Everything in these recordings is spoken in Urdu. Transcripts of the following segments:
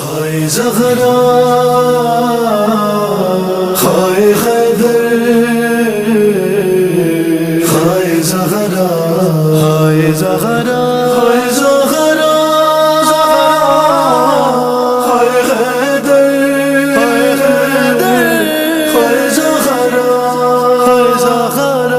خائے زہرا خائے حیدر خائے زہرا خائے زہرا خائے زہرا خائے حیدر خائے زہرا خائے زہرا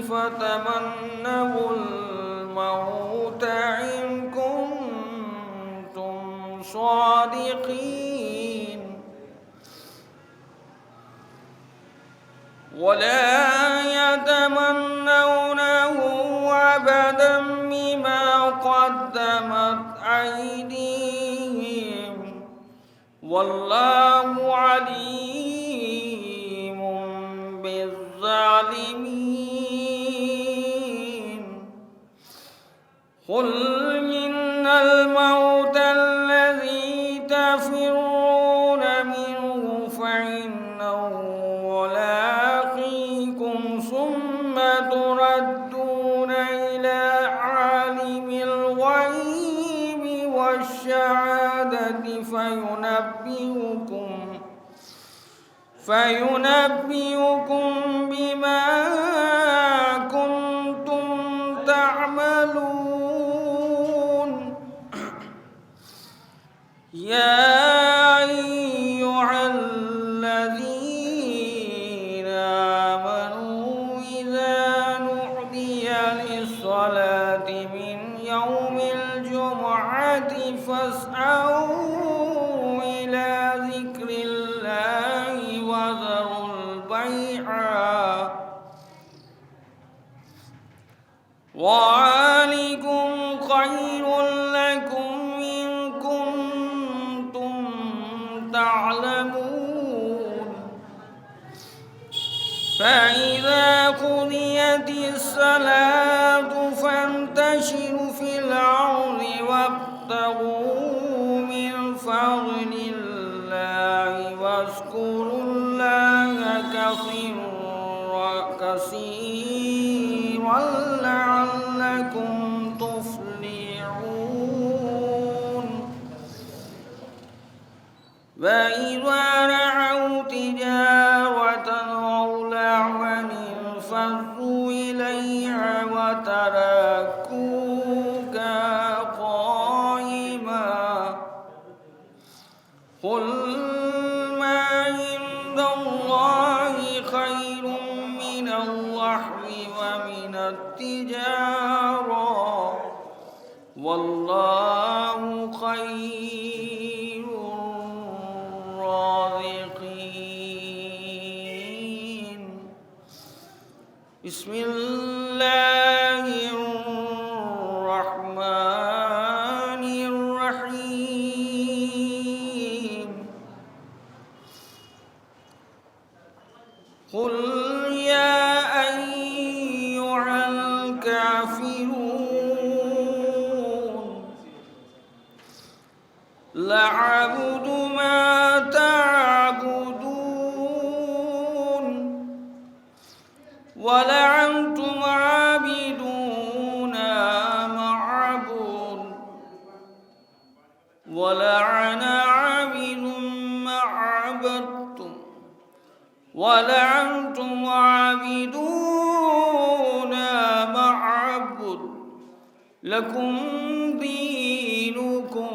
فتمنوا الموت إن كنتم صادقين ولا يتمنونه أبدا بما قدمت أيديهم والله عليم بالظالمين قل إن الموت الذي تفرون منه فإنه ملاقيكم ثم تردون إلى عالم الغيب والشهادة فينبئكم بما كنتم تعملون يا أيها الذين آمنوا إذا نودي للصلاة من يوم الجمعة فاسعوا إلى ذكر الله وذروا البيع وذلكم خير لكم إن كنتم تعلمون فإذا قضيت الصلاة فانتشروا في الأرض وابتغوا من فضل الله واذكروا الله كثيرا لعلكم تفلحون وإذا رأوا تجارة أو لهوا انفضوا إليها وتركوك قائما قل ما عند الله خير من اللهو ومن التجارة والله خير الرازقين بسم الله الرحمن الرحيم قل يا أيها الكافرون لا أعبد ما تعبدون ولا أنتم عابدون ما أعبد ولا أنا عابد ما عبدتم ولا أنتم عابدون ما أعبد لكم دينكم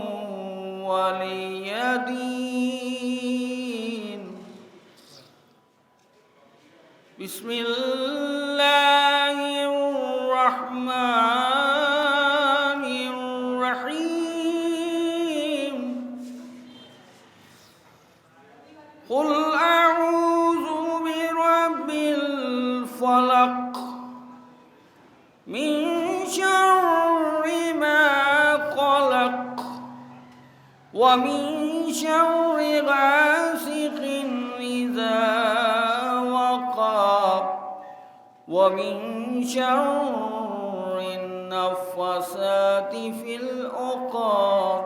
ولي دين بسم الله الرحمن الرحيم قل أعوذ برب الفلق من شر ما خلق ومن شر غاسق إذا وقب ومن شر النفاثات في العقد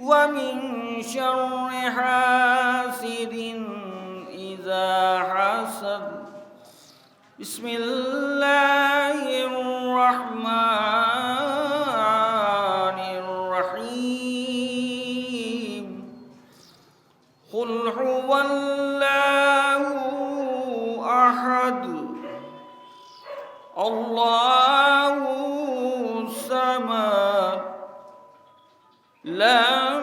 ومن شر حاسد إذا حسد بسم الله الرحمن الرحيم قل هو الله أحد الله الصمد لم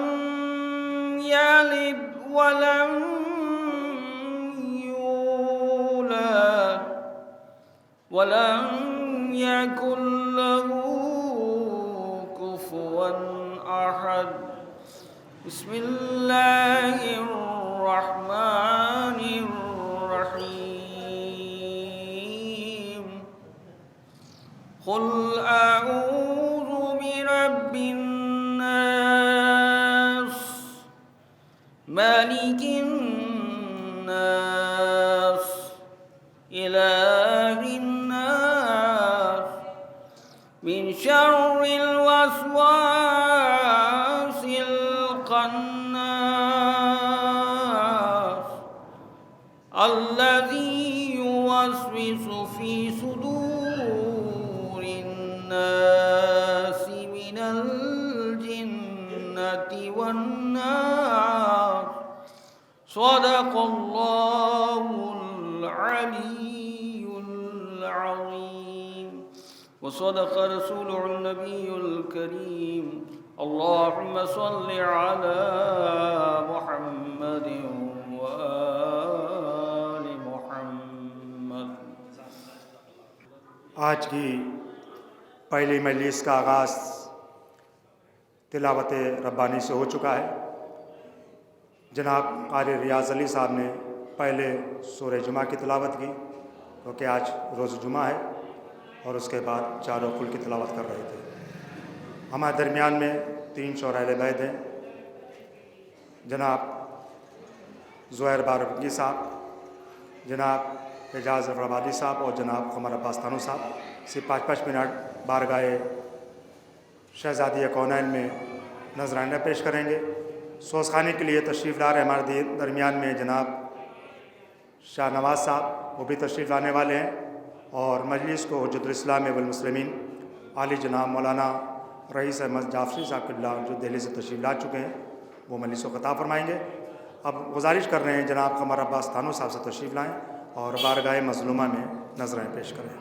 يلد ولم يولد ولم يكن له كفوا أحد بسم الله الرحمن الرحيم قل أعوذ برب الناس مالك الناس إله الناس من شر الوسواس الخناس الذي يوسوس في صدور الناس من الجنة والنار صدق الله العلي العظيم وصدق رسوله النبي الكريم اللهم صل على محمد وآل محمد۔ آج کی پہلی مجلس کا آغاز تلاوت ربانی سے ہو چکا ہے۔ جناب قاری ریاض علی صاحب نے پہلے سورہ جمعہ کی تلاوت کی، کیونکہ آج روز جمعہ ہے، اور اس کے بعد چاروں کل کی تلاوت کر رہے تھے۔ ہمارے درمیان میں 3 شعراء اہل بیت ہیں، جناب زہیر بارگی صاحب، جناب اعجاز آبادی صاحب اور جناب قمر عباس تانو صاحب سے 5-5 منٹ بارگاہ شہزادی کونین میں نذرانہ پیش کریں گے۔ سوز خانے کے لیے تشریف لا رہے ہمارے درمیان میں جناب شاہ نواز صاحب، وہ بھی تشریف لانے والے ہیں، اور مجلس کو حجت الاسلام والمسلمین عالی جناب مولانا رئیس احمد جعفری صاحب قبلہ جو دہلی سے تشریف لا چکے ہیں، وہ مجلس کو خطاب فرمائیں گے۔ اب گزارش کر رہے ہیں جناب قمر عباس تانو صاحب سے تشریف لائیں اور بارگاہ مظلومہ میں نذرانہ پیش کریں۔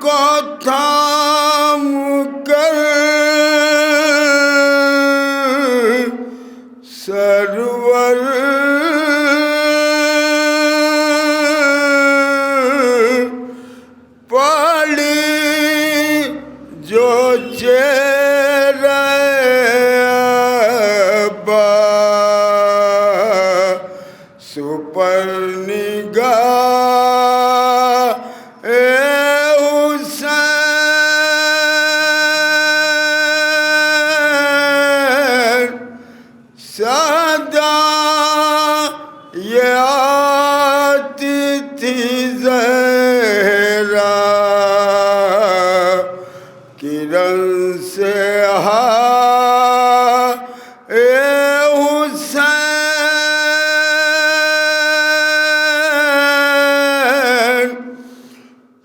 کو تھام کر سرور پڑی جو چہرہ عباس پر نگاہ حسین صدا یہ آتی تھی زہرا کرن سے حسین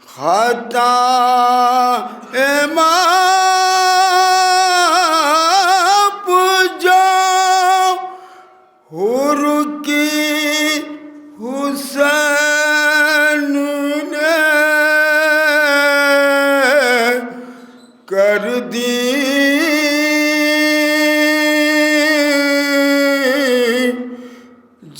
خطا امام جو حر کی حسین نے کر دی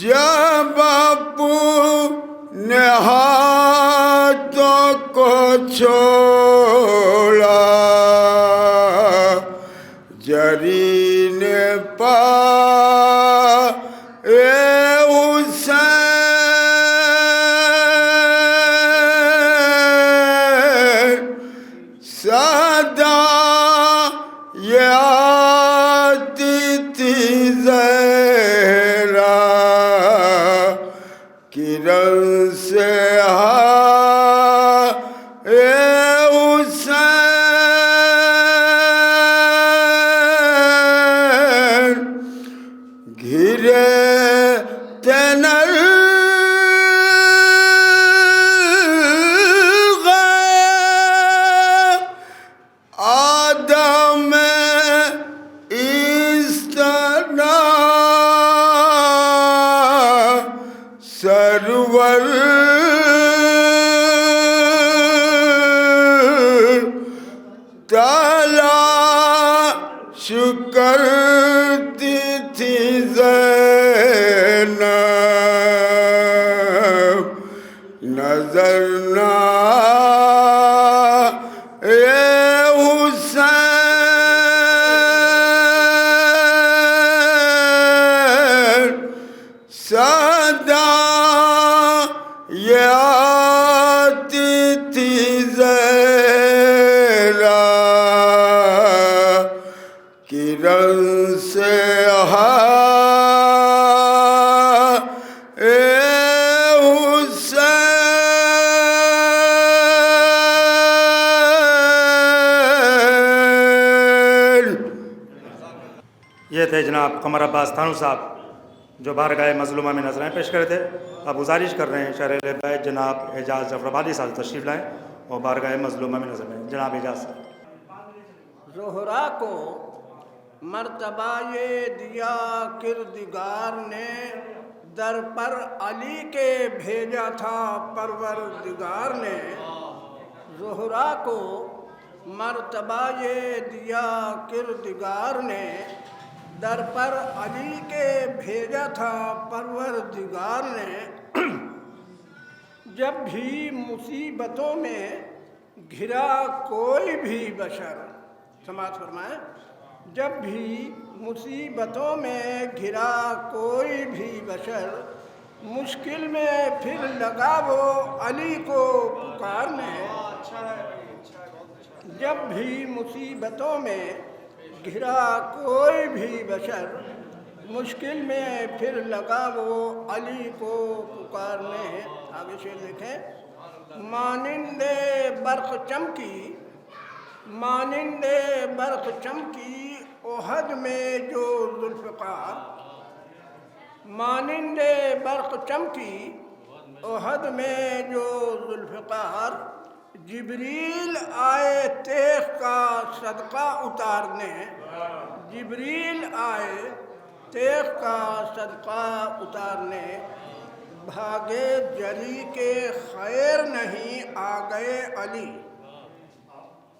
جب اپنے ہاتھوں کو چھوڑا جرین پا حسین صدا یہ آتی تھی زہرا کرن سے حسین گھرے تنر آدم سرور تلاش کرتی تھی زینب نظر نہ حسین صدا یہ آتی تھی زہرا کرن سے حسین یہ تھے جناب قمر عباس تھانو صاحب جو بارگاہ مظلومہ میں نظریں پیش کرے تھے. اب گزارش کر رہے ہیں شہر اہل بیت جناب اعجاز جعفر آبادی صاحب تشریف لائیں اور بارگاہ مظلومہ میں نظر لائیں. جناب اعجاز صاحب. زہرا کو مرتبہ یہ دیا کردگار نے در پر علی کے بھیجا تھا پروردگار نے. زہرا کو مرتبہ یہ دیا کردگار نے در پر علی کے بھیجا تھا پروردگار نے. جب بھی مصیبتوں میں گھرا کوئی بھی بشر، سماعت فرمائیں، جب بھی مصیبتوں میں گھرا کوئی بھی بشر، مشکل میں پھر لگا وہ علی کو پکارنے. جب بھی مصیبتوں میں گھرا کوئی بھی بشر، مشکل میں پھر لگا وہ علی کو پکارنے. آگے شعر دیکھیں. مانند برق چمکی، مانند برق چمکی احد میں جو ذوالفقار، مانند برق چمکی احد میں جو ذوالفقار. جبریل آئے تیغ کا صدقہ اتارنے، جبریل آئے تیغ کا صدقہ اتارنے. بھاگے جلی کے خیر نہیں آ گئے علی،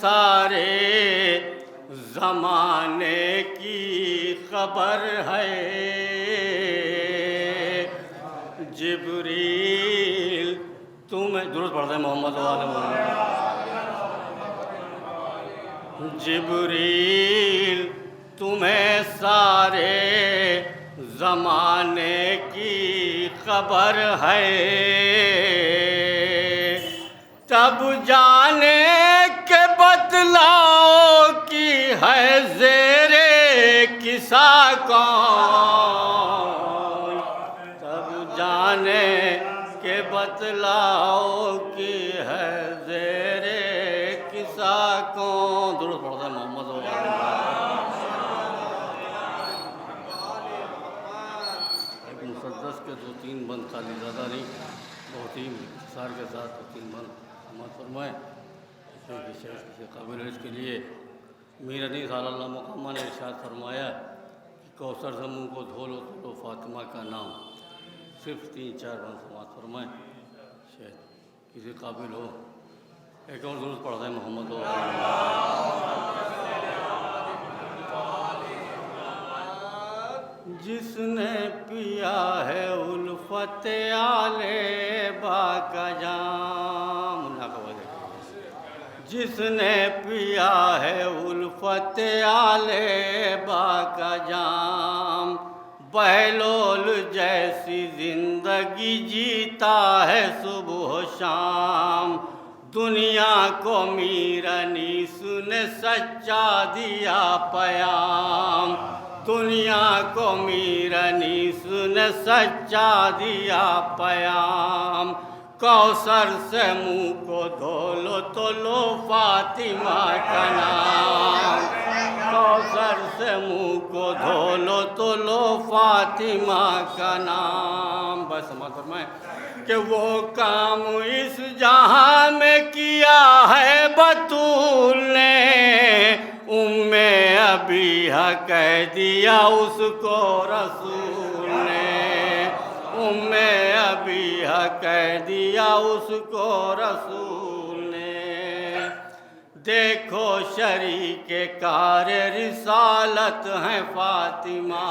سارے زمانے کی خبر ہے، جبریل تمہیں درود پڑھتے ہیں محمد والے محمد، جبریل تمہیں سارے زمانے کی خبر ہے، تب جانے کے بتلاؤ کی ہے زیرے کسا کون، تب جانے کے بتلاؤ کی ہے زیرے کسا کون، درود پڑھتا ہے محمد والے مسدس کے 2-3 بند خالی زیادہ نہیں، بہت ہی اختصار کے ساتھ 2-3 بند سماعت فرمائیں۔ کسی قابل اس کے لیے میر علی صلی اللہ مقامہ نے ارشاد فرمایا کہ کوثر سے منہ کو دھو لو تو فاطمہ کا نام، صرف 3-4 بند سماعت فرمائیں، شاید کسی قابل ہو۔ ایک اور ضرورت پڑھتا ہے محمد جس نے پیا ہے الفت آل با کا جام، جس نے پیا ہے الفت آل با کا جام، بہلول جیسی زندگی جیتا ہے صبح و شام، دنیا کو میر انیس نے سچا دیا پیام، دنیا کو میر انیس نے سچا دیا پیام، کوثر سے منہ کو دھو لو تو لو فاطمہ کا نام، کوثر سے منہ کو دھو لو تو لو فاطمہ کا نام۔ بس سماعت فرمائیں کہ وہ کام اس جہاں میں کیا ہے بطول نے، ابیہ کہہ دیا اس کو رسول نے، ابیہ کہہ دیا اس کو رسول نے، دیکھو شریک کار رسالت ہیں فاطمہ،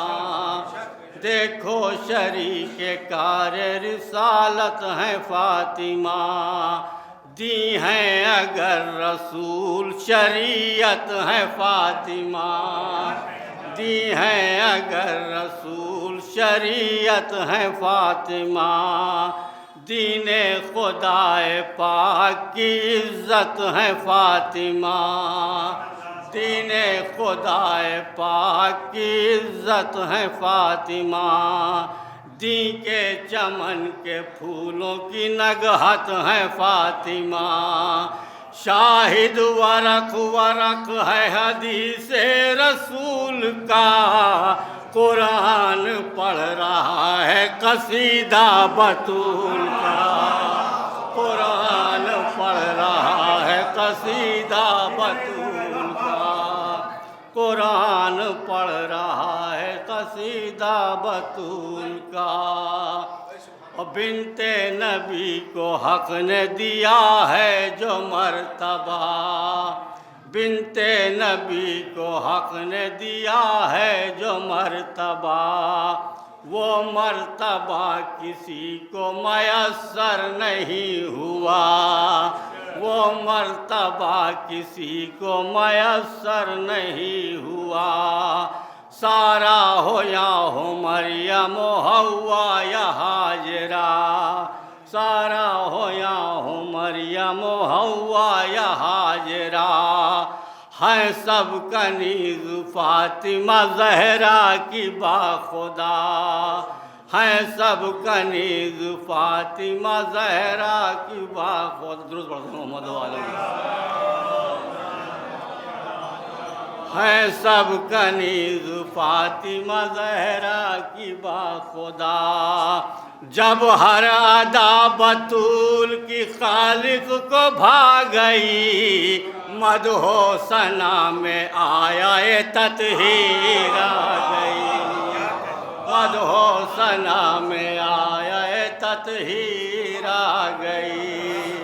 دیکھو شریک کار رسالت ہیں فاطمہ، دی ہیں اگر رسول شریعت ہے فاطمہ، دی ہیں اگر رسول شریعت ہے فاطمہ، دین خدا پاک کی عزت ہے فاطمہ، دین خدا پاک کی عزت ہے فاطمہ، دین کے چمن کے پھولوں کی نگہت ہے فاطمہ، شاہد ورق ورق ہے حدیث رسول کا، قرآن پڑھ رہا ہے قصیدہ بطول کا، قرآن پڑھ رہا ہے قصیدہ بطول کا، قرآن پڑھ رہا ہے قصیدہ بطول کا، اور بنت نبی کو حق نے دیا ہے جو مرتبہ، بنت نبی کو حق نے دیا ہے جو مرتبہ، وہ مرتبہ کسی کو میسر نہیں ہوا، وہ مرتبہ کسی کو میسر نہیں ہوا، سارا ہو یا ہو مریم و حوا یا ہاجرہ، سارا ہو یا ہو مریم و حوا یا ہاجرہ، ہیں سب کنیز فاطمہ زہرا کی باخدا، ہیں سب کنیز فاطمہ زہرا کی باخدا، درود پڑھتے ہیں محمد والے، ہیں سب کنیز فاطمہ زہرا کی باخدا، جب ہر ادا بطول کی خالق کو بھا گئی، مدح و ثنا میں آیا تطہیر آ گئی، مدح و ثنا میں آیا تطہیر آ گئی،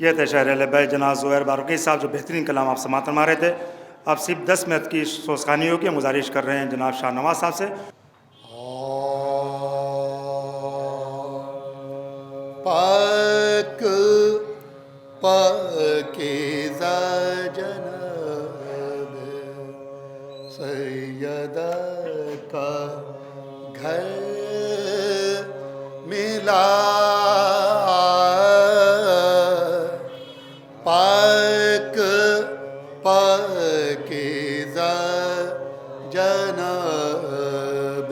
یہ تھے شاعر اہل بیت جناب زہیر باروقی صاحب جو بہترین کلام آپ سماعت فرما رہے تھے. اب صرف 10 منٹ کی سوزخانی ہوگی. گزارش کر رہے ہیں جناب شاہ نواز صاحب سے. پاک پاکیزہ جناب سیدہ کا گھر ملا، پاک پاکیزہ جناب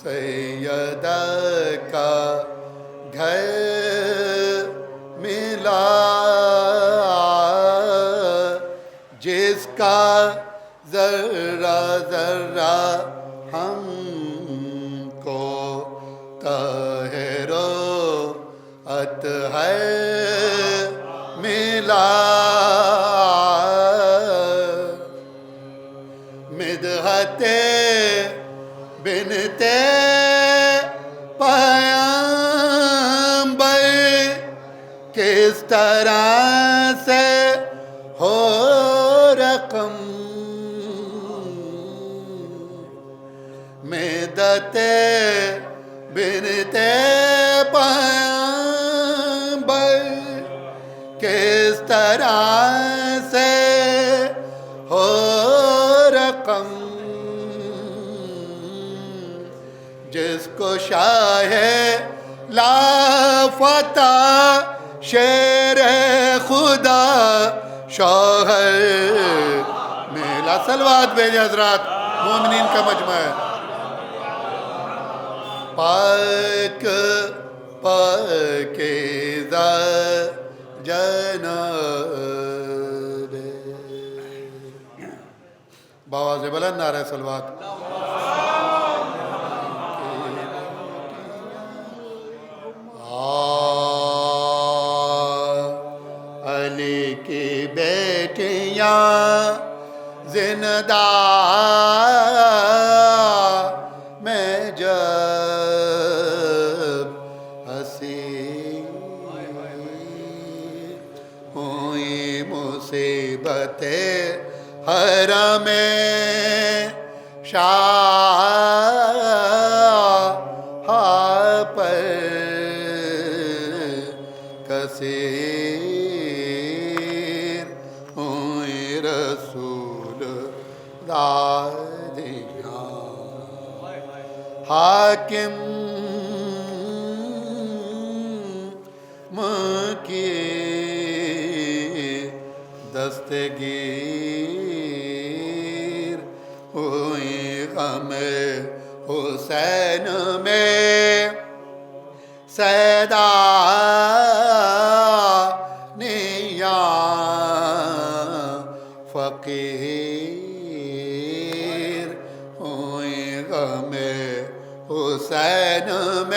سیدہ کا گھر ملا، جس کا ذرہ ذرہ ہم کو طاہر و اطہر ملا، مدحت بنت پیغمبر کس طرح سے ہو رقم، مدحت بنت پیغمبر کس طرح سے ہو رقم، جس کو شاہ لافتہ شیر خدا شوہر میلا. سلوات بھیجے حضرات، مومنین کا مجمع ہے. پاک پاکیزہ جناب، بآواز بلند نعرہ سلوات. علی کی بیٹیاں زندہ میں جب حسین مصیبت حرم شاہ پر کثیر ہوئے رسول دادیاں حاکم کی دستگیر ہوئی غم حسین میں سیدانیاں فقیر ہوئی غم حسین میں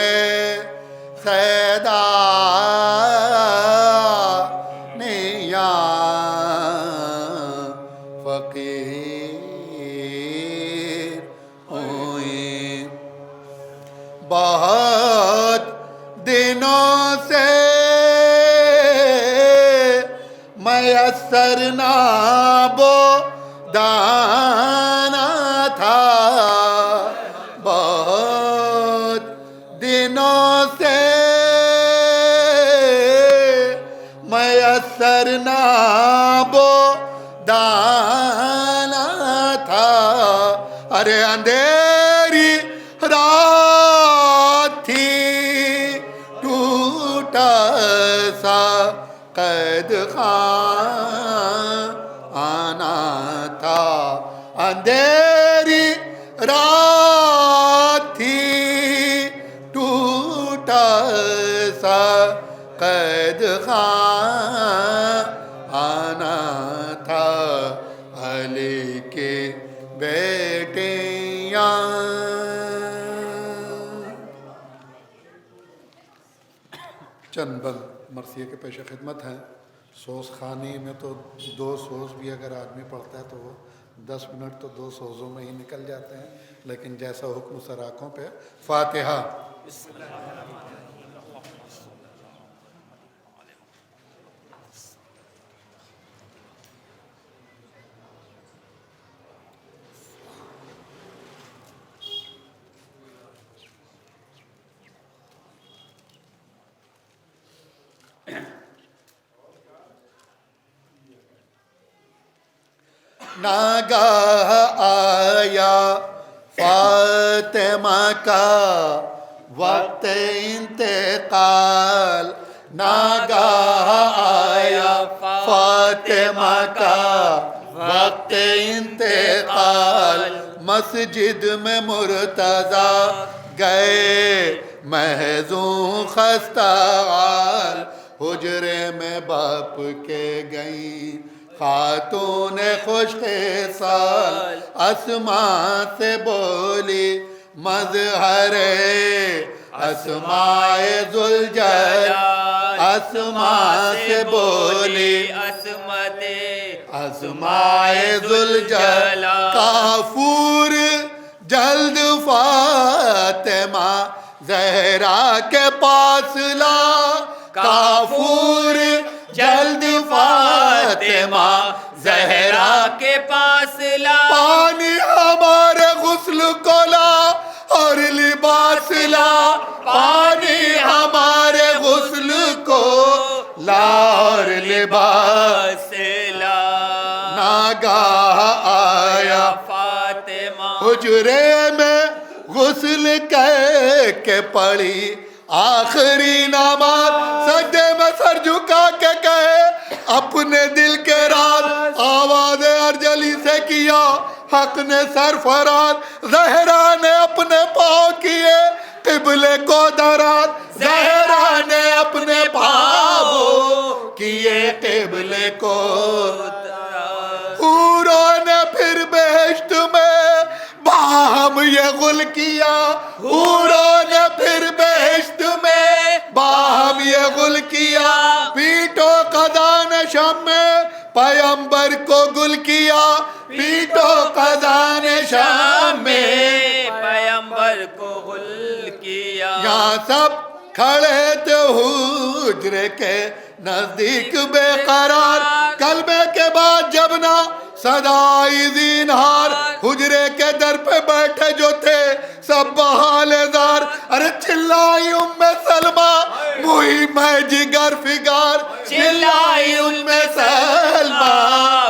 فقیر ہوئیں بہت دنوں سے میسر نہ وہ دانا تھا بہت دنوں سے میسر نہ وہ دانا تھا ارے اندھیری رات تھی ٹوٹا سا قید خانہ تھا اندھیری رات تھی ٹوٹا سا قید خانہ تھا علی کے بیٹیاں چند بند مرثیے کے پیش خدمت ہیں سوز خانی میں تو 2 سوز بھی اگر آدمی پڑھتا ہے تو وہ 10 منٹ تو 2 سوزوں میں ہی نکل جاتے ہیں لیکن جیسا حکم سراخوں پہ فاتحہ ناگاہ آیا فاطمہ کا وقت انتقال ناگاہ آیا فاطمہ کا وقت انتقال مسجد میں مرتضیٰ گئے محضوں خستہ حال حجرے میں باپ کے گئیں خاتون خوش خصال اسماء سے بولی مظہر اسماء ذوالجلال اسماء سے بولی اسماء ذوالجلال کافور جلد فاطمہ زہرا کے پاس لا کافور جلد فاطمہ زہرا کے پاس لا پانی ہمارے غسل کو لا اور لباس لا پانی ہمارے غسل کو لا اور لباس لا ناگاہ آیا فاطمہ حجرے میں غسل کر کے پڑھی آخری نماز سجدے میں سر جھکا کے کہے اپنے دل کے راز آواز ارجلی سے کیا حق نے سرفراز زہرا نے اپنے پاؤں کیے قبلے کو دراز زہرا نے اپنے پاؤں کیے قبلے کو حوروں نے پھر بہشت میں باہم یہ غل کیا حوروں نے پھر بہشت میں باہم یہ غل کیا پیٹو قضان شم میں پیمبر کو گل کیا پیٹو قضان شم میں پیمبر کو گل کیا یہاں سب کھڑے تھے حجرے کے نزدیک بے قرار کلمے کے صدائی زینہار حجرے کے در پہ بیٹھے جو تھے سب بحال زار ارے چلائی سلمہ وہی میں جگر فگار چلائی سلمہ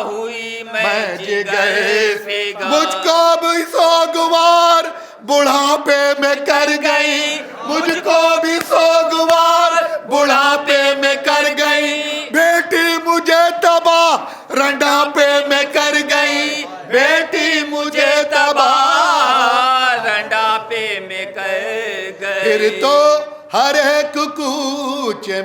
ہوئی میں جگر فگار مجھ کو بھی سوگوار بڑھاپے میں کر گئی مجھ کو بھی سوگوار بڑھاپے میں کر گئی بیٹی مجھے تباہ رنڈاپے میں کر گئی بیٹی مجھے تباہ رنڈاپے میں کر گئی پھر تو ہر ایک کوچے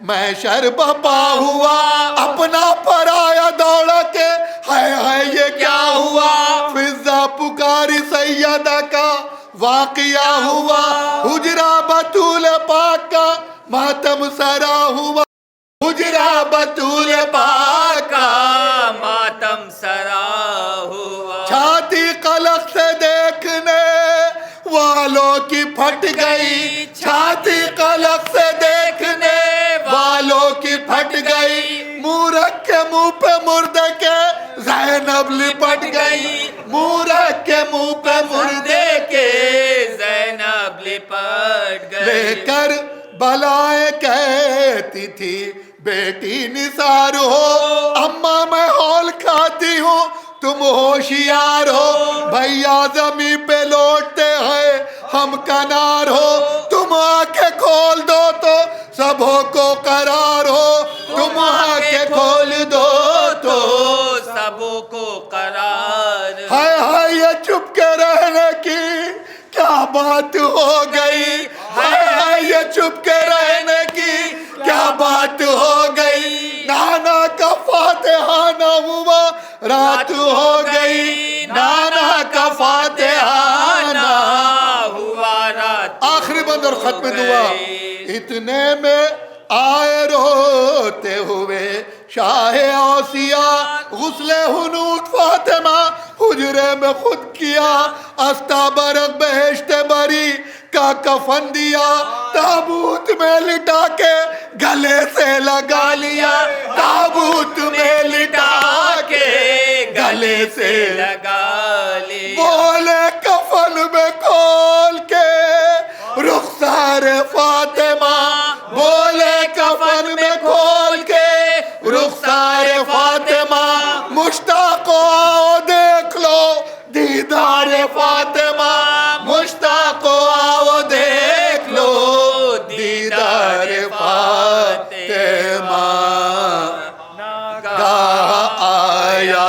میں شر بپا ہوا اپنا پرایا دوڑا کے ہائے یہ کیا ہوا فضا پکاری سیدہ کا واقعہ ہوا حجرہ بطول پاک کا ماتم سرا ہوا حجرہ بطول پاک کا ماتم سرا ہوا چھاتی قلق سے دیکھنے والوں کی پھٹ گئی چھاتی قلق سے دیکھنے والوں کی پھٹ گئی مورکھ کے منہ پہ مردے کے زینب لپٹ گئی مورکھ کے منہ پہ مردے کے زینب لپٹ گئی لے کر بلائے کہتی تھی بیٹی نثار ہو اماں میں ہول کھاتی ہوں تم ہوشیار ہو بھیا زمین پہ لوٹتے ہیں ہم کنار ہو تم آنکھیں کھول دو تو سبوں کو قرار ہو تم آنکھیں کھول دو تو سبوں کو قرار ہائے ہائے یہ چپ کے رہنے کی کیا بات ہو گئی ہائے ہائے یہ چپ کے رہنے کی کیا بات ہو گئی نانا کا فاتحانہ ہوا رات ہو گئی نانا کا فاتحانہ ہوا رات آخری بند اور ختم دعا اتنے میں آئے روتے ہوئے شاہ اوسیہ غسل حنوط فاطمہ حجرے میں خود کیا استابرق بہشت بری کا کفن دیا تابوت میں لٹا کے گلے سے لگا لیا تابوت میں لٹا کے گلے سے لگا لی بولے کفن میں کھول کے رخسار فاطمہ بولے کفن میں کھول کے رخسار فاطمہ مشتاق آؤ دیکھ لو دیدار فاطمہ مشتاق آؤ دیکھ لو دیدار فاطمہ گاہ آیا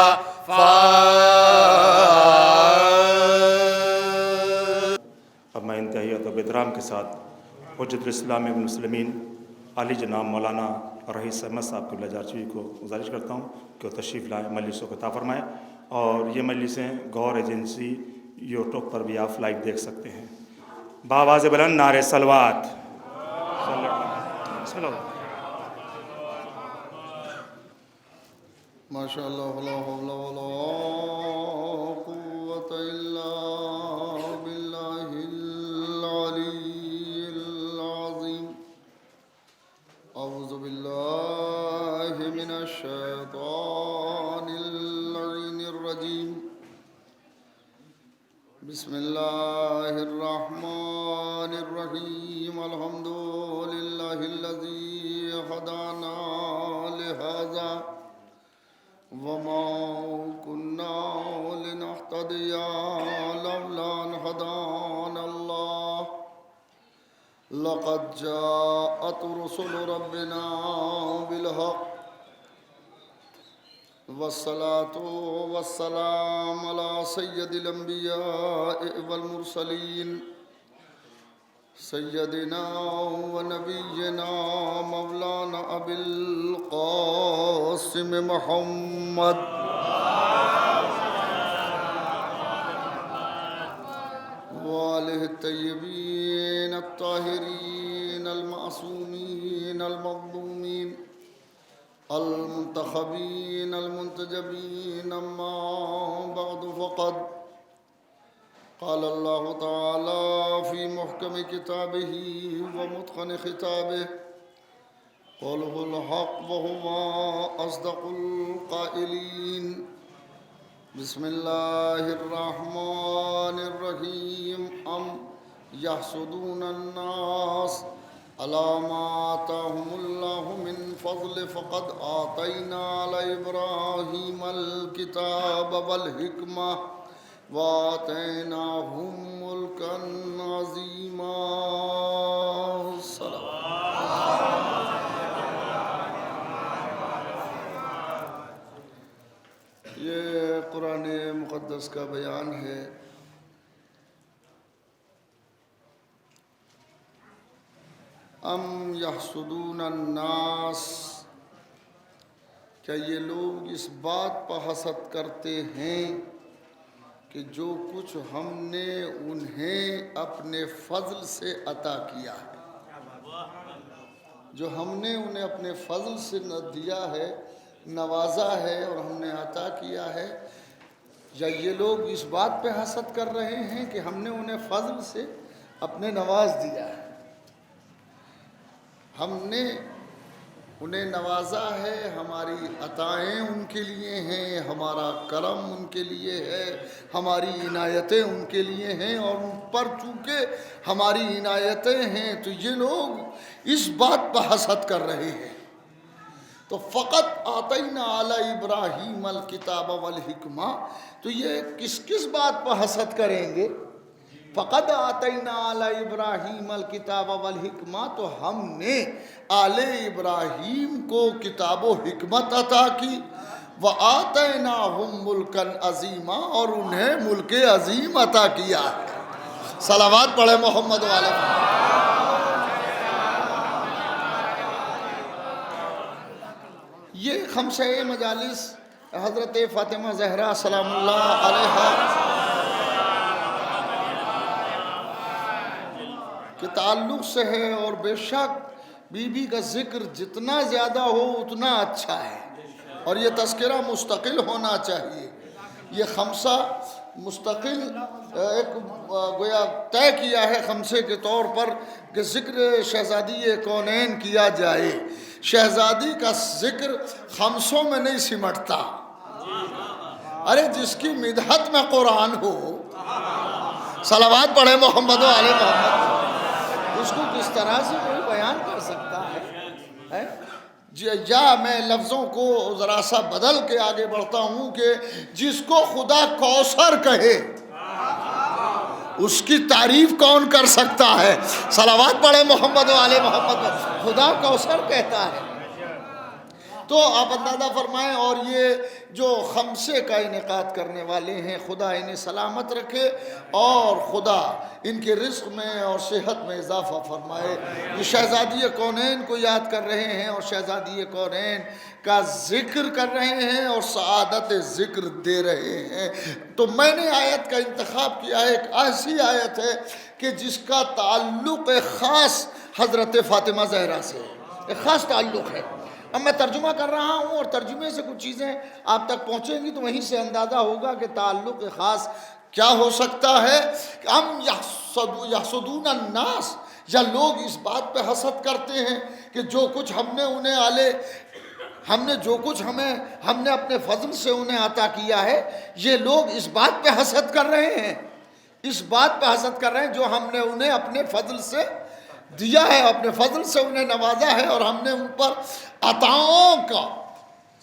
اب میں انتہائی ادب و احترام کے ساتھ حجت الاسلام المسلمین علی جناب مولانا رئیس احمد صاحب قبلہ جارچوی کو گزارش کرتا ہوں کہ وہ تشریف لائیں مجلسوں کو عطا فرمائیں اور یہ مجلسیں گور ایجنسی یوٹیوب پر بھی آپ لائیو دیکھ سکتے ہیں بآواز بلند نعرہ صلوات ماشاء اللہ لا حول ولا قوة الا باللہ العلی العظیم اعوذ باللہ من الشیطان اللعین الرجیم بسم اللہ الرحمن الرحیم الحمد للہ الذی ہدانا لہذا وما كنا لنهتدي لولا أن هدانا الله لقد جاءت رسل ربنا بالحق والصلاة والسلام على سيد الأنبياء والمرسلين سيدنا ونبينا مولانا أبي القاسم محمد وآله الطيبين الطاهرين المعصومين المظلومين المنتخبين المنتجبين أما بعد فقد قال الله تعالى في محكم كتابه ومتقن خطابه قوله الحق وهو أصدق القائلين بسم اللہ الرحمن الرحیم ام یحسدون الناس علی ما آتاہم اللہ من فضل فقد آتینا علی ابراہیم الکتاب والحکمہ وآتیناہم ملکا عظیما. یہ قرآن مقدس کا بیان ہے. ام یحسدون الناس، کیا یہ لوگ اس بات پر حسد کرتے ہیں کہ جو کچھ ہم نے انہیں اپنے فضل سے عطا کیا ہے، جو ہم نے انہیں اپنے فضل سے دیا ہے، نوازا ہے اور ہم نے عطا کیا ہے، یا یہ لوگ اس بات پہ حسد کر رہے ہیں کہ ہم نے انہیں فضل سے اپنے نواز دیا ہے، ہم نے انہیں نوازا ہے، ہماری عطائیں ان کے لیے ہیں، ہمارا کرم ان کے لیے ہے، ہماری عنایتیں ان کے لیے ہیں، اور ان پر چونکہ ہماری عنایتیں ہیں تو یہ لوگ اس بات پر حسد کر رہے ہیں. تو فقط آتینا علی ابراہیم الکتاب والحکمہ، تو یہ کس بات پر حسد کریں گے؟ فقط آتینا علی ابراہیم الکتاب والحکمہ، تو ہم نے آل ابراہیم کو کتاب و حکمت عطا کی، وآتیناہم ملکا عظیما، اور انہیں ملک عظیم عطا کیا ہے. صلوات پڑھے محمد والے. یہ خمسہ مجالس حضرت فاطمہ زہرا سلام اللہ علیہا کے تعلق سے ہے، اور بے شک بی بی کا ذکر جتنا زیادہ ہو اتنا اچھا ہے، اور یہ تذکرہ مستقل ہونا چاہیے. یہ خمسہ مستقل ایک گویا طے کیا ہے خمسے کے طور پر کہ ذکر شہزادی کونین کیا جائے. شہزادی کا ذکر خمسوں میں نہیں سمٹتا. ارے جس کی مدحت میں قرآن ہو، صلوات پڑھے محمد و آل محمد، اس کو کس طرح سے کوئی بیان کر سکتا ہے؟ یا میں لفظوں کو ذرا سا بدل کے آگے بڑھتا ہوں کہ جس کو خدا کوثر کہے اس کی تعریف کون کر سکتا ہے؟ صلوات پڑھے محمد و آل محمد. خدا کوثر کہتا ہے. تو آپ اندازہ فرمائیں. اور یہ جو خمسے کا انعقاد کرنے والے ہیں، خدا انہیں سلامت رکھے اور خدا ان کے رزق میں اور صحت میں اضافہ فرمائے. یہ شہزادی کونین کو یاد کر رہے ہیں اور شہزادی کونین کا ذکر کر رہے ہیں اور سعادت ذکر دے رہے ہیں. تو میں نے آیت کا انتخاب کیا ہے، ایک ایسی آیت ہے کہ جس کا تعلق خاص حضرت فاطمہ زہرا سے ہے، ایک خاص تعلق ہے. اب میں ترجمہ کر رہا ہوں اور ترجمے سے کچھ چیزیں آپ تک پہنچیں گی تو وہیں سے اندازہ ہوگا کہ تعلق خاص کیا ہو سکتا ہے. ہم یحسدون الناس، یا لوگ اس بات پہ حسد کرتے ہیں کہ جو کچھ ہم نے انہیں ہم نے اپنے فضل سے انہیں عطا کیا ہے، یہ لوگ اس بات پہ حسد کر رہے ہیں، اس بات پہ حسد کر رہے ہیں جو ہم نے انہیں اپنے فضل سے دیا ہے، اپنے فضل سے انہیں نوازا ہے، اور ہم نے ان پر عطاؤں کا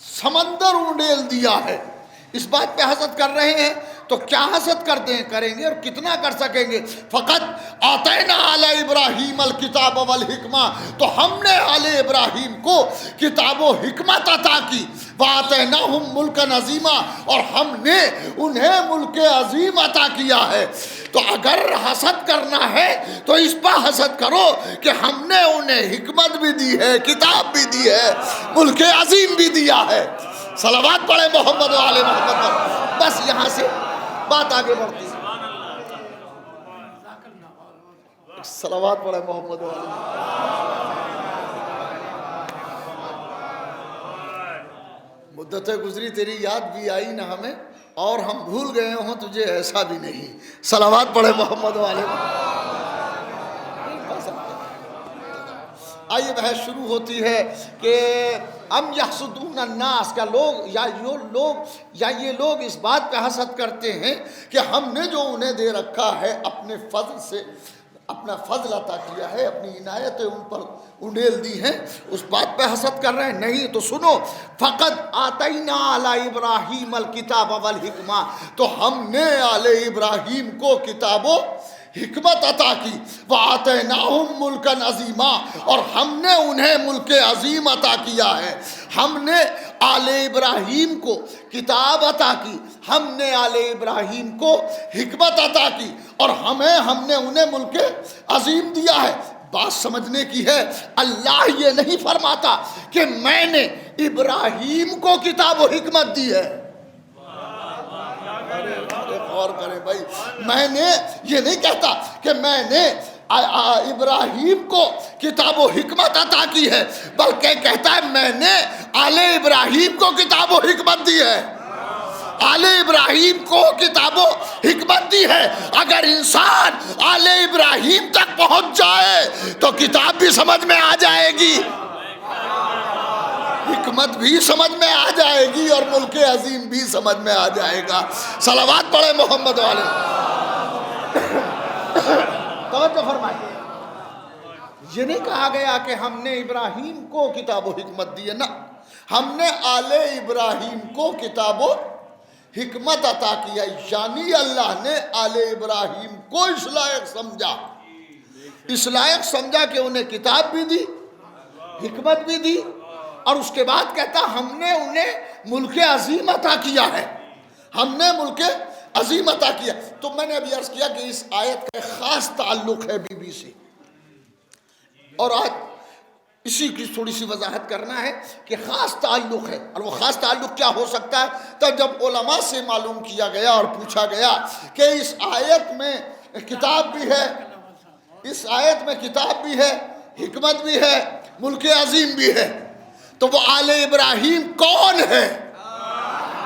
سمندر انڈیل دیا ہے. اس بات پہ حسد کر رہے ہیں. تو کیا حسد کریں گے اور کتنا کر سکیں گے؟ فقط آتینا علی ابراہیم الکتاب والحکمہ، تو ہم نے آل ابراہیم کو کتاب و حکمت عطا کی، وآتیناہم ملکا عظیما، اور ہم نے انہیں ملک عظیم عطا کیا ہے. تو اگر حسد کرنا ہے تو اس پر حسد کرو کہ ہم نے انہیں حکمت بھی دی ہے، کتاب بھی دی ہے، ملک عظیم بھی دیا ہے. صلوات پڑھے محمد و آل محمد پر. بس یہاں سے بات آگے بڑھتی ہے. صلوات پڑھے محمد و آل محمد. مدتیں گزری تیری یاد بھی آئی نہ ہمیں، اور ہم بھول گئے ہوں تجھے ایسا بھی نہیں. صلوات پڑھے محمد و آل محمد. آئیے بحث شروع ہوتی ہے کہ ام یحسدون الناس، کیا یہ لوگ اس بات پہ حسد کرتے ہیں کہ ہم نے جو انہیں دے رکھا ہے اپنے فضل سے، اپنا فضل عطا کیا ہے، اپنی عنایتیں ان پر انڈیل دی ہیں، اس بات پہ حسد کر رہے ہیں؟ نہیں تو سنو، فقط آتینا علی ابراہیم الکتاب والحکمہ، تو ہم نے آل ابراہیم کو کتاب و حکمت عطا کی، وَآتَيْنَاهُمْ مُلْكًا عَظِيمًا، اور ہم نے انہیں ملک عظیم عطا کیا ہے۔ ہم نے آل ابراہیم کو کتاب عطا کی، ہم نے آل ابراہیم کو حکمت عطا کی، اور ہم نے انہیں ملک عظیم دیا ہے۔ بات سمجھنے کی ہے، اللہ یہ نہیں فرماتا کہ میں نے ابراہیم کو کتاب و حکمت دی ہے۔ غور کریں بھائی، میں نے یہ نہیں کہتا کہ میں نے ابراہیم کو کتاب و حکمت عطا کی ہے، بلکہ کہتا ہے میں نے آل ابراہیم کو کتاب و حکمت دی ہے، آل ابراہیم کو کتاب و حکمت دی ہے۔ اگر انسان آل ابراہیم تک پہنچ جائے تو کتاب بھی سمجھ میں آ جائے گی، حکمت بھی سمجھ میں آ جائے گی، اور ملک عظیم بھی سمجھ میں آ جائے گا۔ صلوات پڑھے محمد والے۔ توجہ فرمائیے، یہ نہیں کہا گیا کہ ہم نے ابراہیم کو کتاب و حکمت دی ہے، نہ، ہم نے آل ابراہیم کو کتاب و حکمت عطا کیا، یعنی اللہ نے آل ابراہیم کو اس لائق سمجھا کہ انہیں کتاب بھی دی، حکمت بھی دی، اور اس کے بعد کہتا ہم نے انہیں ملک عظیم عطا کیا ہے، ہم نے ملک عظیم عطا کیا۔ تو میں نے ابھی عرض کیا کہ اس آیت کا خاص تعلق ہے بی بی سے، اور آج اسی کی تھوڑی سی وضاحت کرنا ہے کہ خاص تعلق ہے، اور وہ خاص تعلق کیا ہو سکتا ہے؟ تو جب علماء سے معلوم کیا گیا اور پوچھا گیا کہ اس آیت میں کتاب بھی ہے، اس آیت میں کتاب بھی ہے، حکمت بھی ہے، ملک عظیم بھی ہے، تو وہ آل ابراہیم کون ہے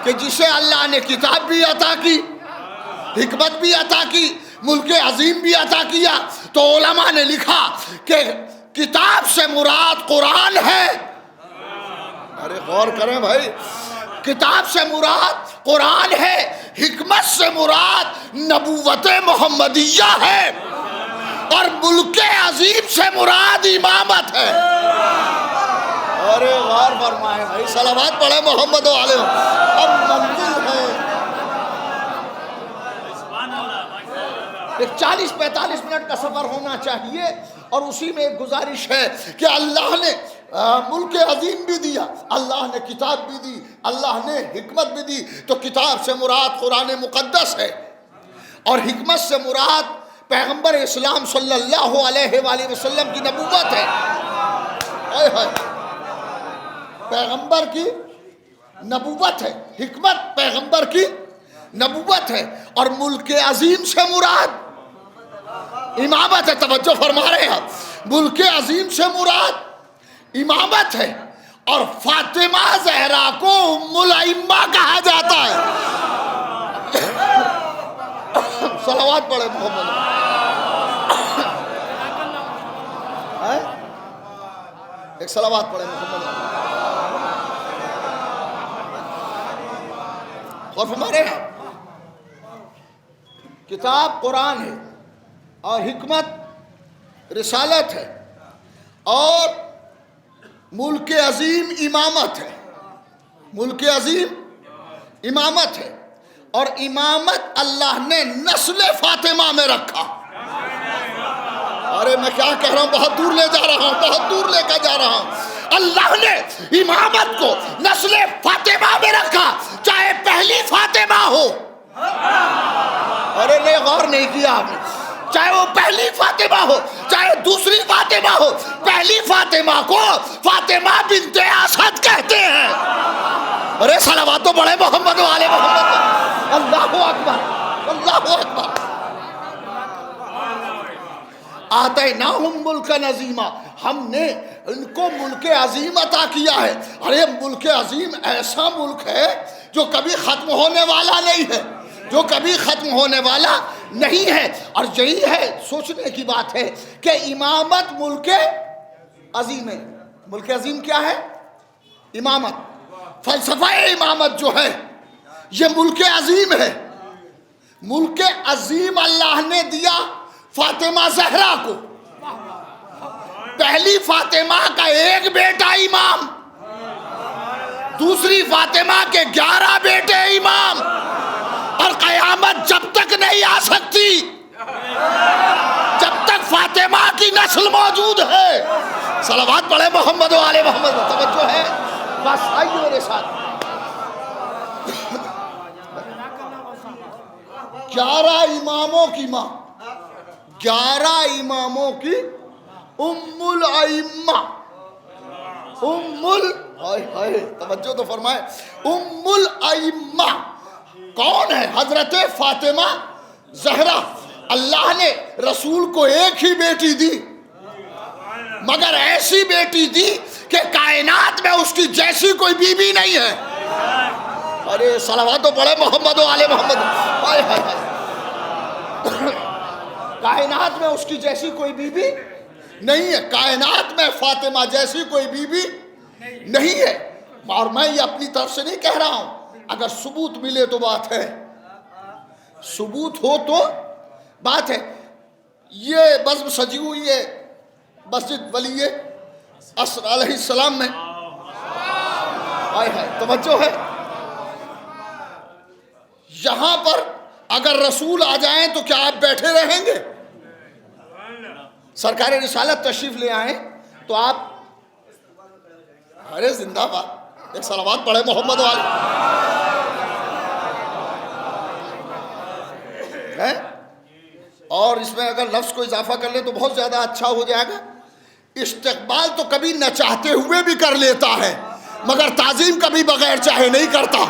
کہ جسے اللہ نے کتاب بھی عطا کی، حکمت بھی عطا کی، ملک عظیم بھی عطا کیا؟ تو علماء نے لکھا کہ کتاب سے مراد قرآن ہے۔ ارے غور کریں بھائی، کتاب سے مراد قرآن ہے، حکمت سے مراد نبوت محمدیہ ہے، اور ملک عظیم سے مراد امامت ہے۔ ارے غور فرمائے بھائی، صلوات پڑھے محمد علیہ۔ اب منزل ہے 40-45 منٹ کا سفر ہونا چاہیے، اور اسی میں ایک گزارش ہے کہ اللہ نے ملک عظیم بھی دیا، اللہ نے کتاب بھی دی، اللہ نے حکمت بھی دی، تو کتاب سے مراد قرآن مقدس ہے، اور حکمت سے مراد پیغمبر اسلام صلی اللہ علیہ وآلہ وسلم کی نبوت ہے۔ پیغمبر کی نبوت ہے، حکمت پیغمبر کی نبوت ہے، اور ملک عظیم سے مراد امامت ہے۔ توجہ فرما رہے ہیں، ملک عظیم سے مراد امامت ہے، اور فاطمہ زہرا کو ام الائمہ کہا جاتا ہے۔ صلوات پڑھے محمد۔ ایک صلوات پڑھے محمد۔ اور ہمارے کتاب قرآن ہے، اور حکمت رسالت ہے، اور ملک عظیم امامت ہے، ملک عظیم امامت ہے، اور امامت اللہ نے نسل فاطمہ میں رکھا۔ ارے میں کیا کہہ رہا ہوں، بہت دور لے جا رہا ہوں، بہت دور لے کر جا رہا ہوں۔ اللہ نے امامت کو نسل فاطمہ میں رکھا، چاہے پہلی فاطمہ ہو۔ ارے نہیں، غور نہیں کیا آپ نے، چاہے وہ پہلی فاطمہ ہو چاہے دوسری فاطمہ ہو، پہلی فاطمہ کو فاطمہ بنت اسد کہتے ہیں۔ ارے صلوات تو بڑے محمد والے محمد۔ اللہ اکبر، اللہ اکبر۔ آتیناہم ملکا عظیما، ہم نے ان کو ملک عظیم عطا کیا ہے۔ ارے ملک عظیم ایسا ملک ہے جو کبھی ختم ہونے والا نہیں ہے، جو کبھی ختم ہونے والا نہیں ہے۔ اور یہی ہے سوچنے کی بات ہے کہ امامت ملک عظیم ہے. ملک عظیم کیا ہے؟ امامت. فلسفہ امامت جو ہے یہ ملک عظیم ہے. ملک عظیم اللہ نے دیا فاطمہ زہرا کو. پہلی فاطمہ کا ایک بیٹا امام، دوسری فاطمہ کے 11 بیٹے امام، اور قیامت جب تک نہیں آ سکتی جب تک فاطمہ کی نسل موجود ہے. صلوات پڑھے محمد و آل محمد. توجہ ہے، بس آئیے میرے ساتھ. 11 اماموں کی ماں، 11 اماموں کی ام الائمہ. توجہ تو فرمائے. ام الائمہ کون ہے؟ حضرت فاطمہ زہرا. اللہ نے رسول کو ایک ہی بیٹی دی، مگر ایسی بیٹی دی کہ کائنات میں اس کی جیسی کوئی بی بی نہیں ہے. ارے صلوات تو پڑھے محمد و آل محمد. کائنات میں اس کی جیسی کوئی بی بی نہیں ہے. کائنات میں فاطمہ جیسی کوئی بی بی نہیں ہے. اور میں یہ اپنی طرف سے نہیں کہہ رہا ہوں، اگر ثبوت ملے تو بات ہے، ثبوت ہو تو بات ہے. یہ بزم سجی ہوئی ہے مسجد ولی عصر علیہ السلام میں. توجہ ہے، یہاں پر اگر رسول آ جائیں تو کیا آپ بیٹھے رہیں گے؟ سرکار رسالت تشریف لے آئیں تو آپ، ارے زندہ باد. ایک صلوات پڑھے محمد والے. اور اس میں اگر لفظ کو اضافہ کر لے تو بہت زیادہ اچھا ہو جائے گا. استقبال تو کبھی نہ چاہتے ہوئے بھی کر لیتا ہے، مگر تعظیم کبھی بغیر چاہے نہیں کرتا.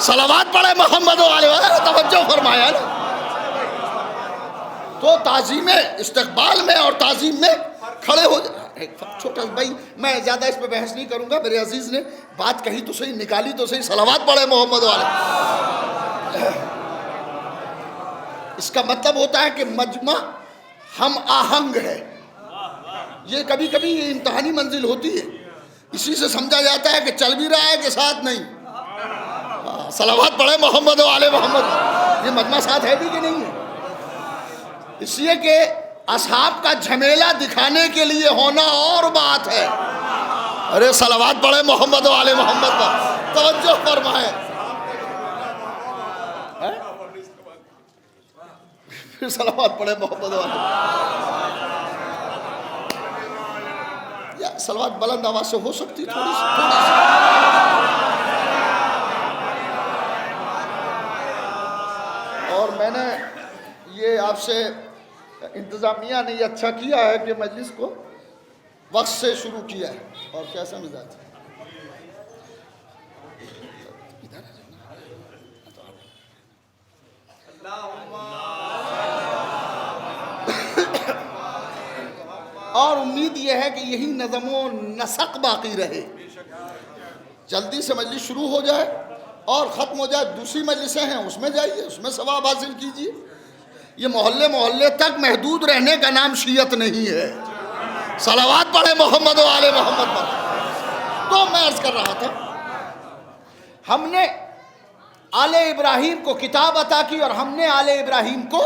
صلوات پڑھے محمد والے. توجہ فرمایا نا. تو تعظیم استقبال میں اور تعظیم میں کھڑے ہو جائے. چھوٹا بھائی میں زیادہ اس پہ بحث نہیں کروں گا. میرے عزیز نے بات کہی تو صحیح، نکالی تو صحیح. صلوات پڑھے محمد والے. اس کا مطلب ہوتا ہے کہ مجمع ہم آہنگ ہے. یہ کبھی کبھی یہ امتحانی منزل ہوتی ہے، اسی سے سمجھا جاتا ہے کہ چل بھی رہا ہے کہ ساتھ نہیں. صلوات پڑھے محمد و آل محمد. یہ مجمع ساتھ ہے بھی کہ نہیں ہے؟ اس لیے کہ اصحاب کا جھمیلا دکھانے کے لیے ہونا اور بات ہے. ارے صلوات پڑھے محمد و آل محمد پر. توجہ فرمائے. پھر صلوات پڑھے محمد و آل. یا صلوات بلند آواز سے ہو سکتی تھوڑی سی. اور میں نے یہ آپ سے، انتظامیہ نے یہ اچھا کیا ہے کہ مجلس کو وقت سے شروع کیا ہے. اور کیسا مزاج ہے؟ اور امید یہ ہے کہ یہی نظم و نسق باقی رہے. جلدی سے مجلس شروع ہو جائے اور ختم ہو جائے. دوسری مجلسیں ہیں اس میں جائیے، اس میں ثواب حاصل کیجیے. یہ محلے محلے تک محدود رہنے کا نام شیعت نہیں ہے. صلوات پڑھے محمد و آل محمد پر. تو میں عرض کر رہا تھا، ہم نے آل ابراہیم کو کتاب عطا کی، اور ہم نے آل ابراہیم کو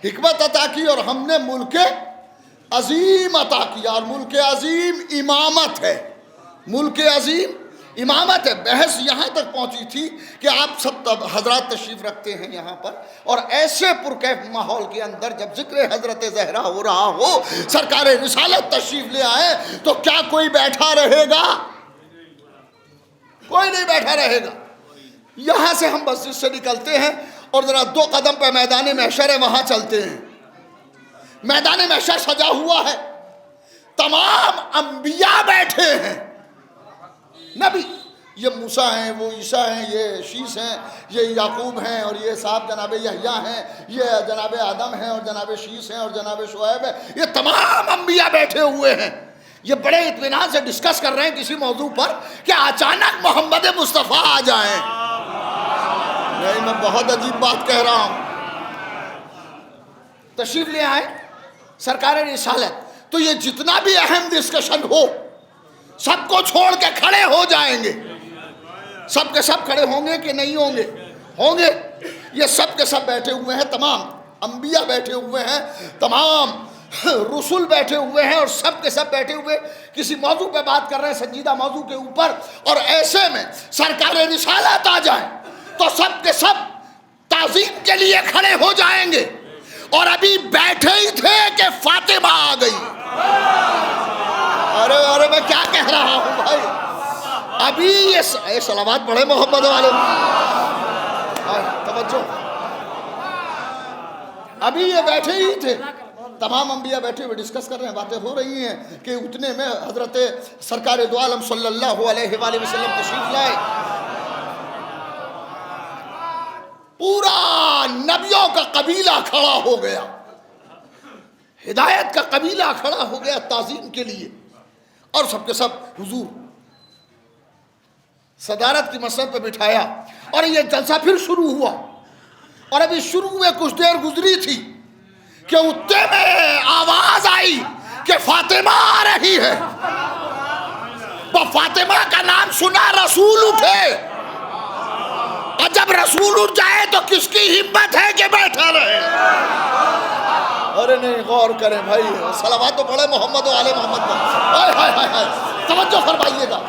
حکمت عطا کی، اور ہم نے ملک عظیم عطا کیا. اور ملک عظیم امامت ہے. ملک عظیم امامت ہے. بحث یہاں تک پہنچی تھی کہ آپ سب حضرات تشریف رکھتے ہیں یہاں پر، اور ایسے پرکیف ماحول کے اندر جب ذکر حضرت زہرا ہو رہا ہو، سرکار رسالت تشریف لے آئے، تو کیا کوئی بیٹھا رہے گا؟ کوئی نہیں بیٹھا رہے گا. یہاں سے ہم مسجد سے نکلتے ہیں اور ذرا 2 قدم پہ میدان محشر ہے، وہاں چلتے ہیں. میدان محشر سجا ہوا ہے، تمام انبیاء بیٹھے ہیں. نبی، یہ موسیٰ ہیں، وہ عیسیٰ ہیں، یہ شیس ہیں، یہ یعقوب ہیں، اور یہ صاحب جناب یحییٰ ہیں، یہ جناب آدم ہیں، اور جناب شیس ہیں، اور جناب شعیب ہیں. یہ تمام انبیاء بیٹھے ہوئے ہیں. یہ بڑے اطمینان سے ڈسکس کر رہے ہیں کسی موضوع پر کہ اچانک محمد مصطفیٰ آ جائیں. نہیں، میں بہت عجیب بات کہہ رہا ہوں. تشریف لے آئے سرکار رسالت. تو یہ جتنا بھی اہم ڈسکشن ہو سب کو چھوڑ کے کھڑے ہو جائیں گے. سب کے سب کھڑے ہوں گے کہ نہیں ہوں گے؟ ہوں گے. یہ سب کے سب بیٹھے ہوئے ہیں، تمام انبیاء بیٹھے ہوئے ہیں، تمام رسول بیٹھے ہوئے ہیں، اور سب کے سب بیٹھے ہوئے کسی موضوع پہ بات کر رہے ہیں، سنجیدہ موضوع کے اوپر. اور ایسے میں سرکار رسالت آ جائیں تو سب کے سب تعظیم کے لیے کھڑے ہو جائیں گے. اور ابھی بیٹھے ہی تھے کہ فاطمہ آ گئی. ارے میں کیا کہہ رہا ہوں بھائی. ابھی یہ صلوات پڑھے محمد والے، توجہ. ابھی یہ بیٹھے ہی تھے، تمام انبیاء بیٹھے ہوئے ڈسکس کر رہے ہیں، باتیں ہو رہی ہیں کہ اتنے میں حضرت سرکار دو عالم صلی اللہ علیہ وآلہ وسلم تشریف لائے. پورا نبیوں کا قبیلہ کھڑا ہو گیا، ہدایت کا قبیلہ کھڑا ہو گیا تعظیم کے لیے. اور سب کے سب حضور صدارت کی مسند پہ بٹھایا، اور یہ جلسہ پھر شروع ہوا. اور ابھی شروع میں کچھ دیر گزری تھی کہ اتنے میں آواز آئی کہ فاطمہ آ رہی ہے. وہ فاطمہ کا نام سنا رسول اٹھے، اور جب رسول اٹھ جائے تو کس کی ہمت ہے کہ بیٹھا رہے؟ ارے نہیں، غور کریں بھائی، صلوات تو پڑھے محمد و آل محمد پر. ہائے ہائے ہائے ہائے، توجہ فرمائیے گا.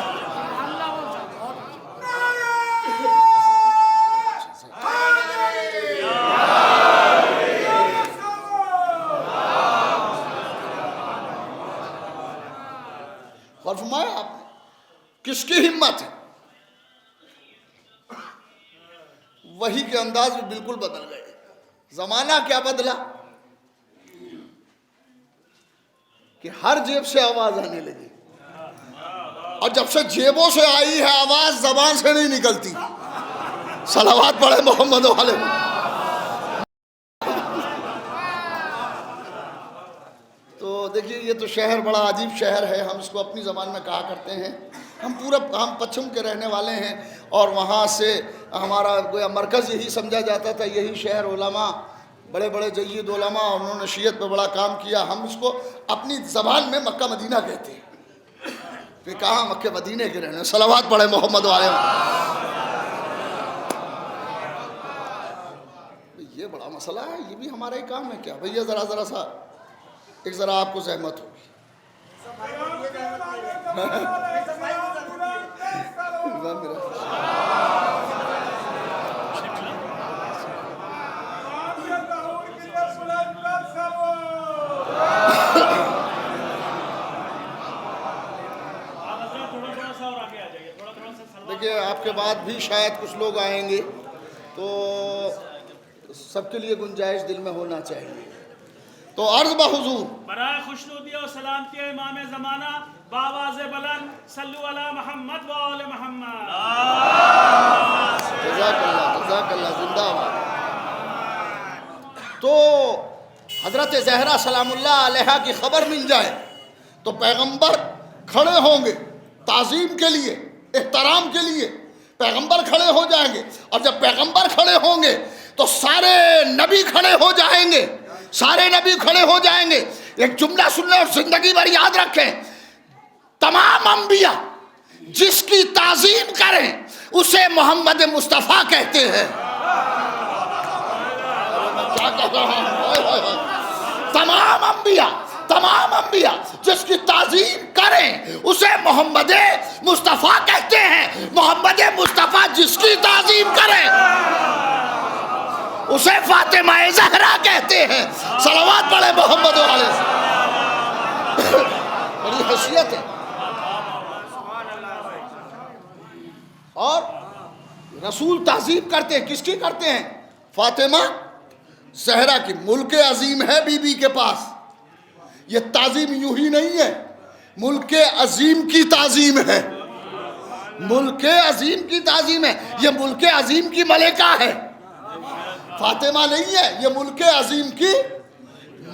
اور فرمایا آپ نے کس کی ہمت ہے؟ وحی کے انداز بھی بالکل بدل گئے. زمانہ کیا بدلا کہ ہر جیب سے آواز آنے لگی، اور جب سے جیبوں سے آئی ہے آواز زبان سے نہیں نکلتی. صلوات پڑھے محمد والے. تو دیکھیے یہ تو شہر بڑا عجیب شہر ہے، ہم اس کو اپنی زبان میں کہا کرتے ہیں. ہم پچھم کے رہنے والے ہیں، اور وہاں سے ہمارا گویا مرکز یہی سمجھا جاتا تھا. یہی شہر علماء، بڑے بڑے جید علماء، اور انہوں نے شیعت پہ بڑا کام کیا. ہم اس کو اپنی زبان میں مکہ مدینہ کہتے ہیں. پھر کہاں مکہ مدینے کے رہنے. صلوات پڑھے محمد والے. یہ بڑا مسئلہ ہے، یہ بھی ہمارا ہی کام ہے کیا بھیا؟ ذرا سا ایک ذرا آپ کو زحمت ہوگی. دیکھیے آپ کے بعد بھی شاید کچھ لوگ آئیں گے، تو سب کے لیے گنجائش دل میں ہونا چاہیے. تو عرض بحضور برائے خوشنودی اور سلامتی امام زمانہ بآواز بلند صلو علی محمد و آل محمد. جزاک اللہ زندہ باد. تو حضرت زہرا سلام اللہ علیہا کی خبر مل جائے تو پیغمبر کھڑے ہوں گے تعظیم کے لیے، احترام کے لیے. پیغمبر کھڑے ہو جائیں گے، اور جب پیغمبر کھڑے ہوں گے تو سارے نبی کھڑے ہو جائیں گے. سارے نبی کھڑے ہو جائیں گے. ایک جملہ سن لیں اور زندگی بھر یاد رکھیں، تمام انبیاء جس کی تعظیم کریں اسے محمد مصطفیٰ کہتے ہیں. کیا کہہ رہا ہوں؟ تمام انبیاء جس کی تعظیم کریں اسے محمد مصطفیٰ کہتے ہیں. محمد مصطفیٰ جس کی تعظیم کریں اسے فاطمہ زہرا کہتے ہیں. صلوات پڑھے محمد والے. بڑی حیثیت ہے. اور رسول تعظیم کرتے ہیں، کس کی کرتے ہیں؟ فاطمہ زہرا کی. ملک عظیم ہے بی بی کے پاس. یہ تعظیم یوں ہی نہیں ہے، ملک عظیم کی تعظیم ہے. ملک عظیم کی تعظیم ہے. یہ ملک عظیم کی ملکہ ہے، فاطمہ نہیں ہے. یہ ملک عظیم کی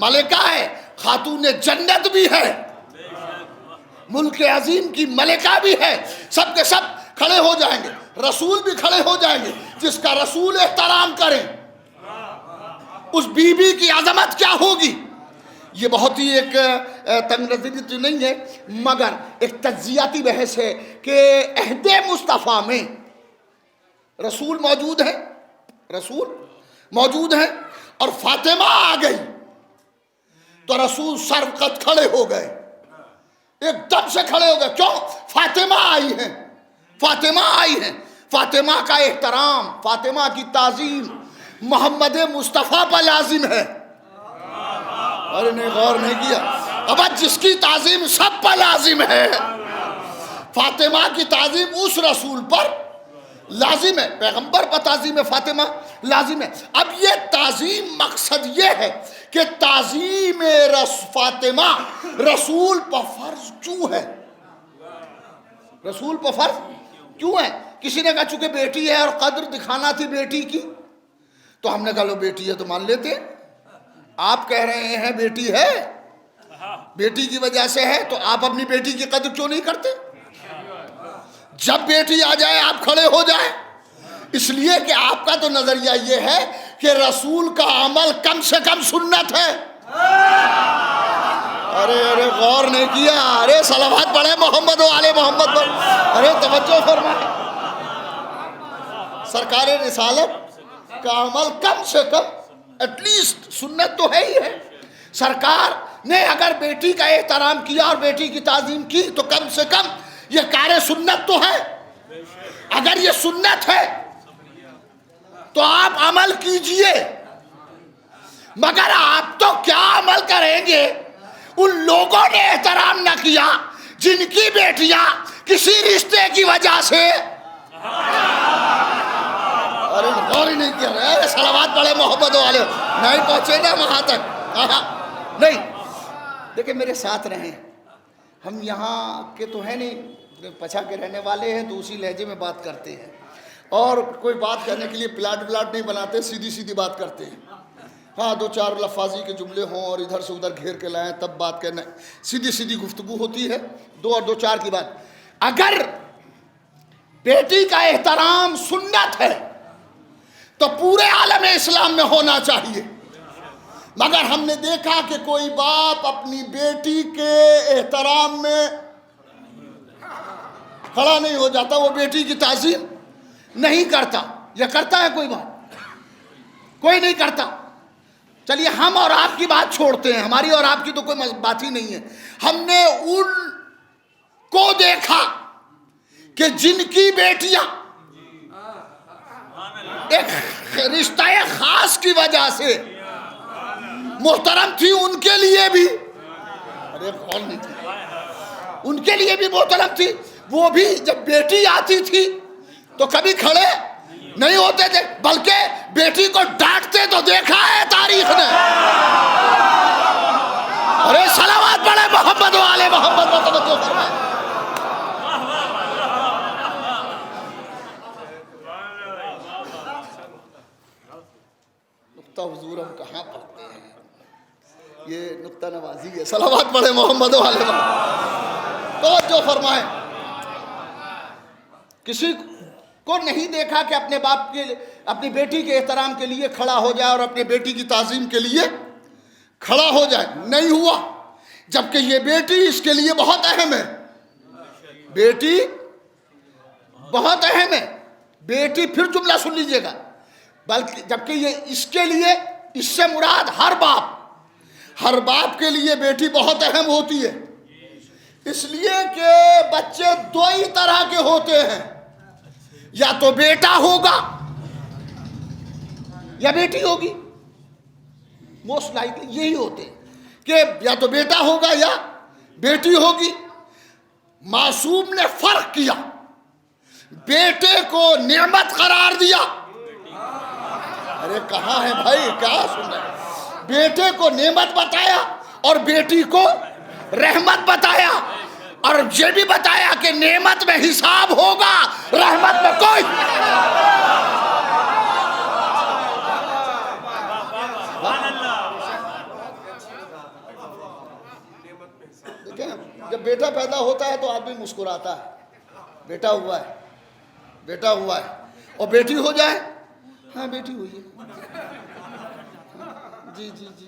ملکہ ہے، خاتون جنت بھی ہے، ملک عظیم کی ملکہ بھی ہے. سب کے سب کھڑے ہو جائیں گے. رسول بھی کھڑے ہو جائیں گے. جس کا رسول احترام کریں اس بی بی کی عظمت کیا ہوگی. یہ بہت ہی ایک تنگ نظری تو نہیں ہے، مگر ایک تجزیاتی بحث ہے کہ عہد مصطفیٰ میں رسول موجود ہے، رسول موجود ہے، اور فاطمہ آ گئی تو رسول سرقت کھڑے ہو گئے، ایک دم سے کھڑے ہو گئے. کیوں؟ فاطمہ آئی ہیں، فاطمہ آئی ہیں. فاطمہ کا احترام، فاطمہ کی تعظیم محمد مصطفیٰ پر لازم ہے. اور انہیں غور نہیں کیا؟ اب جس کی تعظیم سب پر لازم ہے، فاطمہ کی تعظیم اس رسول پر لازم ہے، پیغمبر پر تعظیم فاطمہ لازم ہے. اب یہ تعظیم مقصد یہ ہے کہ تعظیم فاطمہ رسول پر فرض کیوں ہے؟ رسول پر فرض کیوں ہے؟ کسی نے کہا چونکہ بیٹی ہے اور قدر دکھانا تھی بیٹی کی، تو ہم نے کہا لو بیٹی ہے تو مان لیتے. آپ کہہ رہے ہیں بیٹی ہے، بیٹی کی وجہ سے ہے، تو آپ اپنی بیٹی کی قدر کیوں نہیں کرتے؟ جب بیٹی آ جائے آپ کھڑے ہو جائیں. اس لیے کہ آپ کا تو نظریہ یہ ہے کہ رسول کا عمل کم سے کم سنت ہے. ارے غور نہیں کیا؟ ارے صلوات پڑھے محمد و آل محمد پر. ارے توجہ فرمائے. سرکار رسالت کا عمل کم سے کم ایٹ لیسٹ سنت تو ہے ہی ہے. سرکار نے اگر بیٹی کا احترام کیا اور بیٹی کی تعظیم کی تو کم سے کم یہ کار سنت تو ہے. اگر یہ سنت ہے تو آپ عمل کیجئے، مگر آپ تو کیا عمل کریں گے؟ ان لوگوں نے احترام نہ کیا جن کی بیٹیاں کسی رشتے کی وجہ سے، ارے غور ہی نہیں کیا رہے. صلوات پڑھے محمد والے. نہیں پہنچے نا وہاں تک. نہیں دیکھیں میرے ساتھ رہیں، ہم یہاں کے تو ہیں نہیں، پچھا کے رہنے والے ہیں تو اسی لہجے میں بات کرتے ہیں، اور کوئی بات کرنے کے لیے پلاٹ نہیں بناتے، سیدھی سیدھی بات کرتے ہیں. ہاں دو چار لفاظی کے جملے ہوں اور ادھر سے ادھر گھیر کے لائیں تب بات کرنا. سیدھی سیدھی گفتگو ہوتی ہے، دو اور دو چار کی بات. اگر بیٹی کا احترام سنت ہے تو پورے عالم اسلام میں ہونا چاہیے. مگر ہم نے دیکھا کہ کوئی باپ اپنی بیٹی کے احترام میں کھڑا نہیں ہو جاتا، وہ بیٹی کی تعظیم نہیں کرتا. یا کرتا ہے کوئی بات؟ کوئی نہیں کرتا. چلیے ہم اور آپ کی بات چھوڑتے ہیں، ہماری اور آپ کی تو کوئی بات ہی نہیں ہے. ہم نے ان کو دیکھا کہ جن کی بیٹیاں ایک رشتہ خاص کی وجہ سے محترم تھی، ان کے لیے بھی، ارے کون نہیں تھی، ان کے لیے بھی محترم تھی. وہ بھی جب بیٹی آتی تھی تو کبھی کھڑے نہیں ہوتے تھے، بلکہ بیٹی کو ڈانٹتے تو دیکھا ہے تاریخ نے. ارے صلوات پڑھے محمد و آل محمد پر توجہ فرمائے. نقطہ حضور ہم کہاں پڑھتے ہیں؟ یہ نقطہ نوازی ہے. صلوات پڑھے محمد و آل محمد. توجہ فرمائے. کسی کو نہیں دیکھا کہ اپنے باپ کے، اپنی بیٹی کے احترام کے لیے کھڑا ہو جائے اور اپنی بیٹی کی تعظیم کے لیے کھڑا ہو جائے. نہیں ہوا. جبکہ یہ بیٹی اس کے لیے بہت اہم ہے. بیٹی بہت اہم ہے. بیٹی، پھر جملہ سن لیجئے گا، بلکہ جبکہ یہ اس کے لیے، اس سے مراد ہر باپ کے لیے بیٹی بہت اہم ہوتی ہے. اس لیے کہ بچے دو ہی طرح کے ہوتے ہیں، یا تو بیٹا ہوگا یا بیٹی ہوگی. موسٹ لائکلی یہی ہوتے ہیں کہ یا تو بیٹا ہوگا یا بیٹی ہوگی. معصوم نے فرق کیا، بیٹے کو نعمت قرار دیا. ارے کہاں ہے بھائی، کیا سن رہے ہیں؟ بیٹے کو نعمت بتایا اور بیٹی کو رحمت بتایا، اور یہ بھی بتایا کہ نعمت میں حساب ہوگا، رحمت میں کوئی. دیکھیں جب بیٹا پیدا ہوتا ہے تو آدمی مسکراتا ہے، بیٹا ہوا ہے، بیٹا ہوا ہے. اور بیٹی ہو جائے، ہاں بیٹی ہوئی ہے، جی جی جی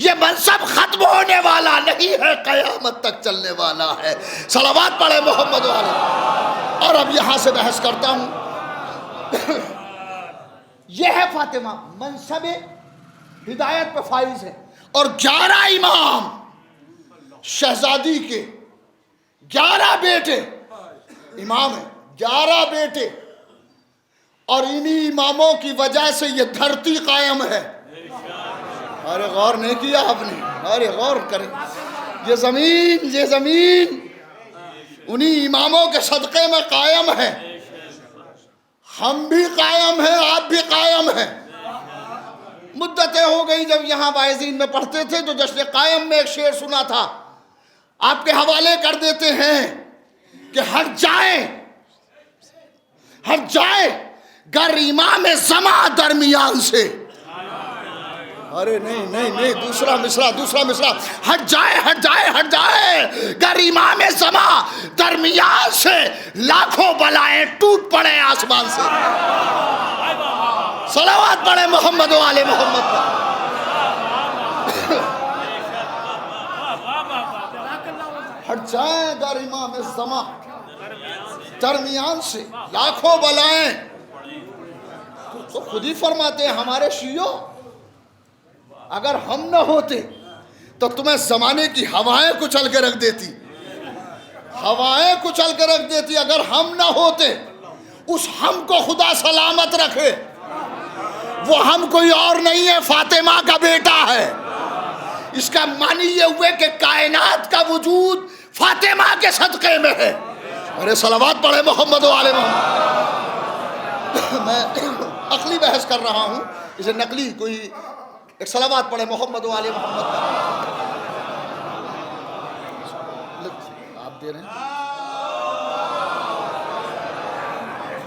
یہ منصب ختم ہونے والا نہیں ہے، قیامت تک چلنے والا ہے۔ صلوات پڑھے محمد والے۔ اور اب یہاں سے بحث کرتا ہوں۔ یہ ہے فاطمہ، منصب ہدایت پہ فائز ہے، اور 11 امام شہزادی کے 11 بیٹے امام ہیں، 11 بیٹے، اور انہی اماموں کی وجہ سے یہ دھرتی قائم ہے۔ ارے غور نہیں کیا آپ نے؟ ارے غور کریں، یہ زمین انہی اماموں کے صدقے میں قائم ہے۔ ہم بھی قائم ہیں، آپ بھی قائم ہیں۔ مدتیں ہو گئی جب یہاں بائزین میں پڑھتے تھے تو جشن قائم میں ایک شعر سنا تھا، آپ کے حوالے کر دیتے ہیں کہ ہٹ جائے گر امام زماں درمیان سے۔ ارے نہیں، دوسرا مصرع، ہٹ جائے گر امام زماں درمیان سے، لاکھوں بلائیں ٹوٹ پڑے آسمان سے۔ صلوات پڑھے محمد و آل محمد پر۔ ہٹ جائیں گر امام زماں درمیان سے، لاکھوں بلائیں۔ تو خود ہی فرماتے ہیں ہمارے شیعوں، اگر ہم نہ ہوتے تو تمہیں زمانے کی ہوائیں کچل کے رکھ دیتی، اگر ہم نہ ہوتے۔ اس ہم کو خدا سلامت رکھے، وہ ہم کوئی اور نہیں ہے، فاطمہ کا بیٹا ہے۔ اس کا معنی یہ ہوئے کہ کائنات کا وجود فاطمہ کے صدقے میں ہے۔ ارے صلوات پڑھے محمد و آل محمد۔ میں عقلی بحث کر رہا ہوں، اسے نقلی کوئی ایک صلوات پڑھے محمد و آل محمد پر۔ آپ دے رہے ہیں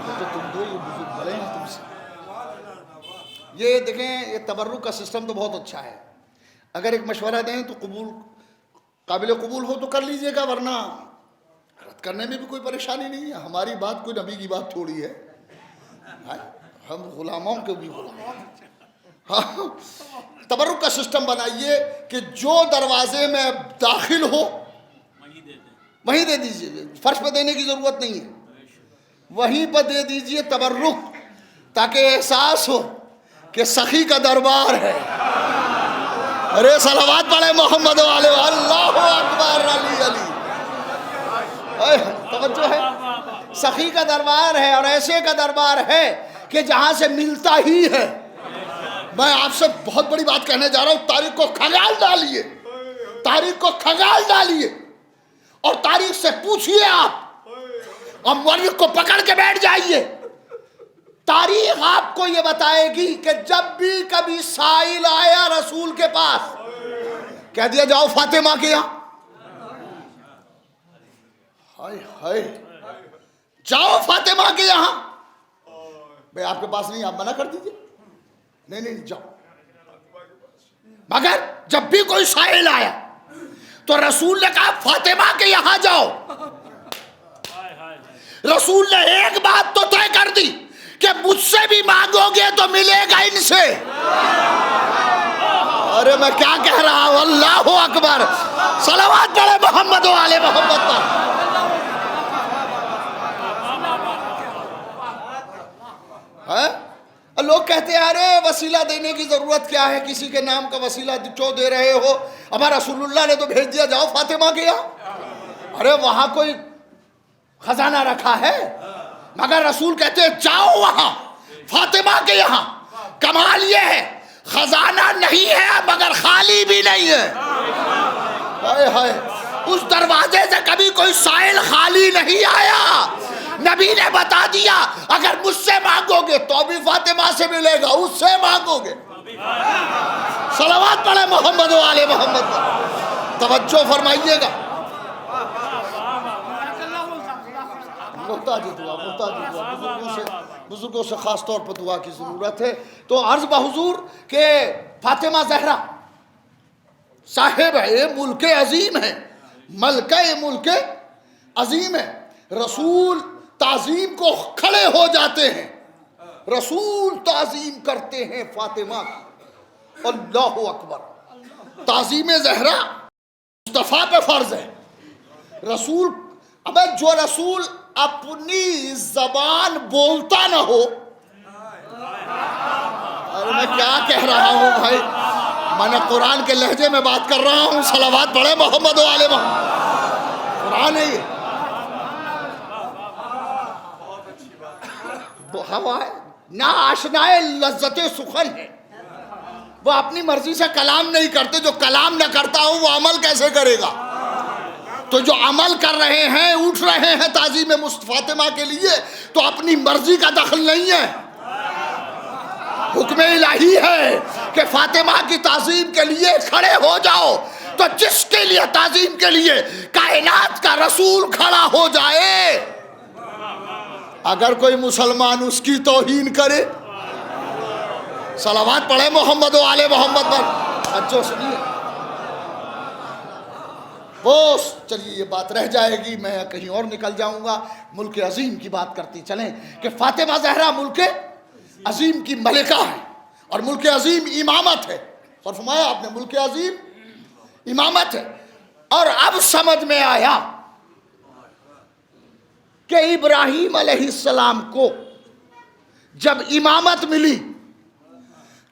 تو تم دو، یہ بزرگ بڑے ہیں تم سے۔ یہ دیکھیں، یہ تبرک کا سسٹم تو بہت اچھا ہے، اگر ایک مشورہ دیں تو قابل قبول ہو تو کر لیجئے گا، ورنہ رد کرنے میں بھی کوئی پریشانی نہیں ہے۔ ہماری بات کوئی نبی کی بات تھوڑی ہے، ہم غلاموں کے بھی غلام۔ ہاں، تبرک کا سسٹم بنائیے کہ جو دروازے میں داخل ہو وہیں دے دیجئے، فرش پہ دینے کی ضرورت نہیں ہے، وہیں پہ دے دیجئے تبرک، تاکہ احساس ہو کہ سخی کا دربار ہے۔ ارے صلوات پڑھے محمد و آل، اللہ اکبر، علی توجہ ہے، سخی کا دربار ہے، اور ایسے کا دربار ہے کہ جہاں سے ملتا ہی ہے۔ میں آپ سے بہت بڑی بات کہنے جا رہا ہوں، تاریخ کو کھنگال ڈالیے اور تاریخ سے پوچھئے آپ، اور مورخ کو پکڑ کے بیٹھ جائیے۔ تاریخ آپ کو یہ بتائے گی کہ جب بھی کبھی سائل آیا رسول کے پاس، کہہ دیا جاؤ فاطمہ کے یہاں، ہائے جاؤ فاطمہ کے یہاں، بھئی آپ کے پاس نہیں، آپ منع کر دیجئے، نہیں جاؤ۔ مگر جب بھی کوئی سائل آیا تو رسول نے کہا فاطمہ کے یہاں جاؤ۔ رسول نے ایک بات تو طے کر دی کہ مجھ سے بھی مانگو گے تو ملے گا ان سے۔ ارے میں کیا کہہ رہا ہوں، اللہ اکبر، صلوات پڑھے محمد و آل محمد پر۔ لوگ کہتے ہیں ارے وسیلہ دینے کی ضرورت کیا ہے، کسی کے نام کا وسیلہ کیوں دے رہے ہو، ہمارا رسول اللہ نے تو بھیج دیا، جاؤ فاطمہ کے یہاں۔ ارے وہاں کوئی خزانہ رکھا ہے، مگر رسول کہتے ہیں جاؤ وہاں فاطمہ کے یہاں۔ کمال یہ ہے خزانہ نہیں ہے مگر خالی بھی نہیں ہے۔ ہائے اس دروازے سے کبھی کوئی سائل خالی نہیں آیا۔ نبی نے بتا دیا اگر مجھ سے مانگو گے تو بھی فاطمہ سے ملے گا، اس سے مانگو گے۔ صلوات پڑھے محمد و آل محمد پر۔ توجہ فرمائیے گا، محتاج دعا، بزرگوں سے خاص طور پر دعا کی ضرورت ہے۔ تو عرض بحضور کہ فاطمہ زہرا صاحب ملک عظیم ہے، ملکہ ملک عظیم ہے۔ رسول تعظیم کو کھڑے ہو جاتے ہیں، رسول تعظیم کرتے ہیں فاطمہ کی۔ اللہ اکبر، تعظیم زہرا مصطفیٰ پہ فرض ہے. رسول ابے جو رسول اپنی زبان بولتا نہ ہو. ارے میں کیا کہہ رہا ہوں بھائی, میں نے قرآن کے لہجے میں بات کر رہا ہوں. صلوات پڑھے محمد و آل محمد. قرآن ہے یہ, ہوا ہے نہ آشنائے لذت سخن ہے. وہ اپنی مرضی سے کلام نہیں کرتے. جو کلام نہ کرتا ہو وہ عمل کیسے کرے گا؟ تو جو عمل کر رہے ہیں, اٹھ رہے ہیں تعظیم فاطمہ کے لیے, تو اپنی مرضی کا دخل نہیں ہے. حکم الہی ہے کہ فاطمہ کی تعظیم کے لیے کھڑے ہو جاؤ. تو جس کے لیے تعظیم کے لیے کائنات کا رسول کھڑا ہو جائے, اگر کوئی مسلمان اس کی توہین کرے, صلوات پڑھے محمد و آل محمد پر. اچھا سنیے, وہ چلیے یہ بات رہ جائے گی, میں کہیں اور نکل جاؤں گا. ملک عظیم کی بات کرتی چلیں کہ فاطمہ زہرا ملک عظیم کی ملکہ ہے, اور ملک عظیم امامت ہے. اور فرمایا آپ نے ملک عظیم امامت ہے. اور اب سمجھ میں آیا کہ ابراہیم علیہ السلام کو جب امامت ملی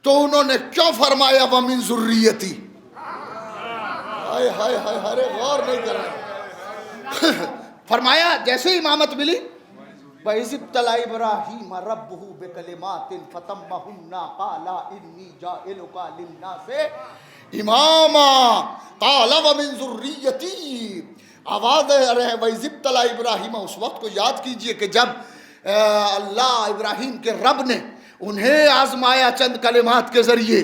تو انہوں نے کیوں فرمایا وَمِن ذُرِّيَّتِي. ہائے ہائے ہائے ہائے, غور نہیں کر رہے. فرمایا جیسے امامت ملی, وَإِذِ ابْتَلَىٰ إِبْرَاهِيمَ رَبُّهُ بِكَلِمَاتٍ فَتَمَّهُنَّ قَالَ إِنِّي جَاعِلُكَ لِلنَّاسِ إِمَامًا قَالَ وَمِن ذُرِّيَّتِي. آواز ہے وَإِذِ ابْتَلَىٰ إِبْرَاهِيمَ. اس وقت کو یاد کیجئے کہ جب اللہ ابراہیم کے رب نے انہیں آزمایا چند کلمات کے ذریعے,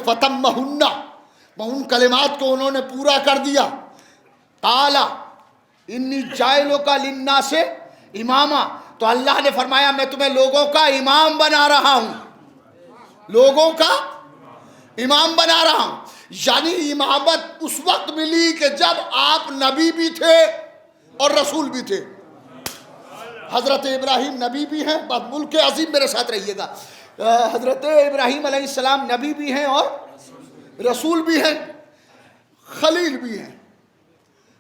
فتمہن, ان کلمات کو انہوں نے پورا کر دیا. قال انی جاعلک للناس اماما. تو اللہ نے فرمایا میں تمہیں لوگوں کا امام بنا رہا ہوں, لوگوں کا امام بنا رہا ہوں. یعنی امامت اس وقت ملی کہ جب آپ نبی بھی تھے اور رسول بھی تھے. حضرت ابراہیم نبی بھی ہیں, بات ملک عظیم میرے ساتھ رہیے گا. حضرت ابراہیم علیہ السلام نبی بھی ہیں اور رسول بھی ہیں, خلیل بھی ہیں,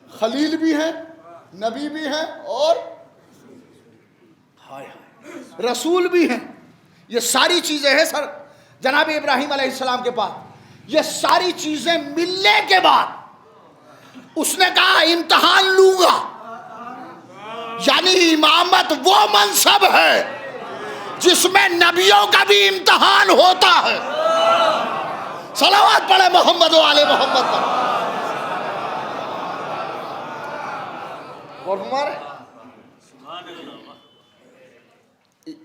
خلیل بھی ہیں, نبی بھی ہیں اور رسول بھی ہیں. یہ ساری چیزیں ہیں سر جناب ابراہیم علیہ السلام کے پاس. یہ ساری چیزیں ملنے کے بعد اس نے کہا امتحان لوں گا. یعنی امامت وہ منصب ہے جس میں نبیوں کا بھی امتحان ہوتا ہے. صلوات پڑھے محمد و آل محمد پر. اور ہمارے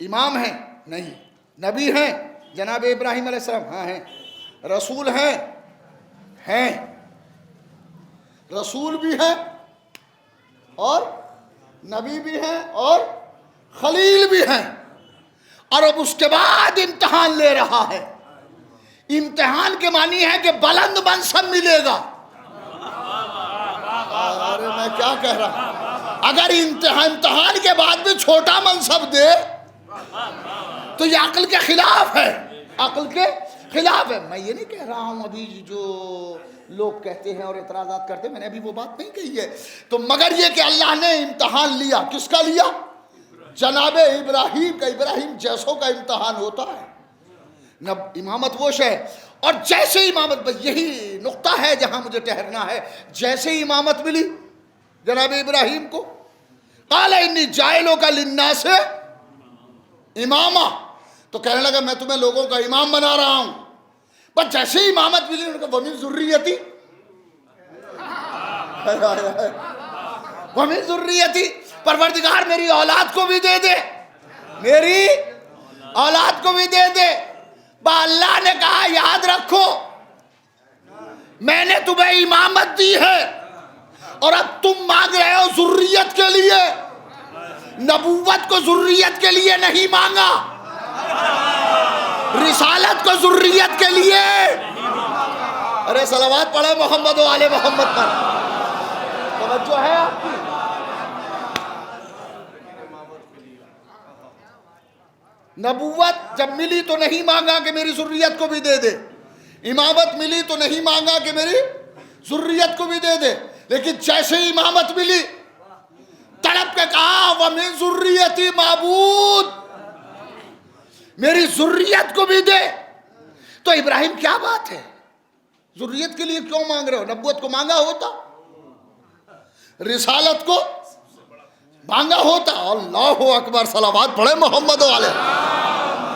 امام ہیں نہیں, نبی ہیں جناب ابراہیم علیہ السلام, ہاں ہیں. رسول ہیں, رسول بھی ہیں اور نبی بھی ہیں اور خلیل بھی ہیں. اور اب اس کے بعد امتحان لے رہا ہے. امتحان کے معنی ہے کہ بلند منصب ملے گا. ارے میں کیا کہہ رہا ہوں, اگر امتحان کے بعد بھی چھوٹا منصب دے تو یہ عقل کے خلاف ہے, عقل کے خلاف ہے. میں یہ نہیں کہہ رہا ہوں ابھی جو لوگ کہتے ہیں اور اعتراضات کرتے ہیں, میں نے ابھی وہ بات نہیں کہی ہے. تو مگر یہ کہ اللہ نے امتحان لیا, کس کا لیا؟ جناب ابراہیم کا. ابراہیم جیسوں کا امتحان ہوتا ہے. امامت وہ ہے, اور جیسے امامت, بس یہی نقطہ ہے جہاں مجھے ٹھہرنا ہے. جیسے امامت ملی جناب ابراہیم کو, قال انی جاعلک للناس اماما, تو کہنے لگا میں تمہیں لوگوں کا امام بنا رہا ہوں. بس جیسے امامت ملی انہوں نے کہا وَمِن ذُرِّيَّتِي, وَمِن ذُرِّيَّتِي, پروردگار میری اولاد کو بھی دے دے, میری اولاد کو بھی دے دے. با اللہ نے کہا یاد رکھو میں نے تمہیں امامت دی ہے اور اب تم مانگ رہے ہو ذریت کے لیے. نبوت کو ذریت کے لیے نہیں مانگا, رسالت کو ذریت کے لیے. ارے صلوات پڑھے محمد و آل محمد پر. توجہ ہے آپ کی؟ نبوت جب ملی تو نہیں مانگا کہ میری ذریت کو بھی دے دے. امامت ملی تو نہیں مانگا کہ میری ذریت کو بھی دے دے، لیکن جیسے ہی امامت ملی تڑپ کے کہا وَمِن ذُرِّيَّتِي معبود، میری ذریت کو بھی دے۔ تو ابراہیم کیا بات ہے، ذریت کے لیے کیوں مانگ رہے ہو؟ نبوت کو مانگا ہوتا، رسالت کو مانگا ہوتا۔ اللہ اکبر، صلوات پڑھے محمد والے۔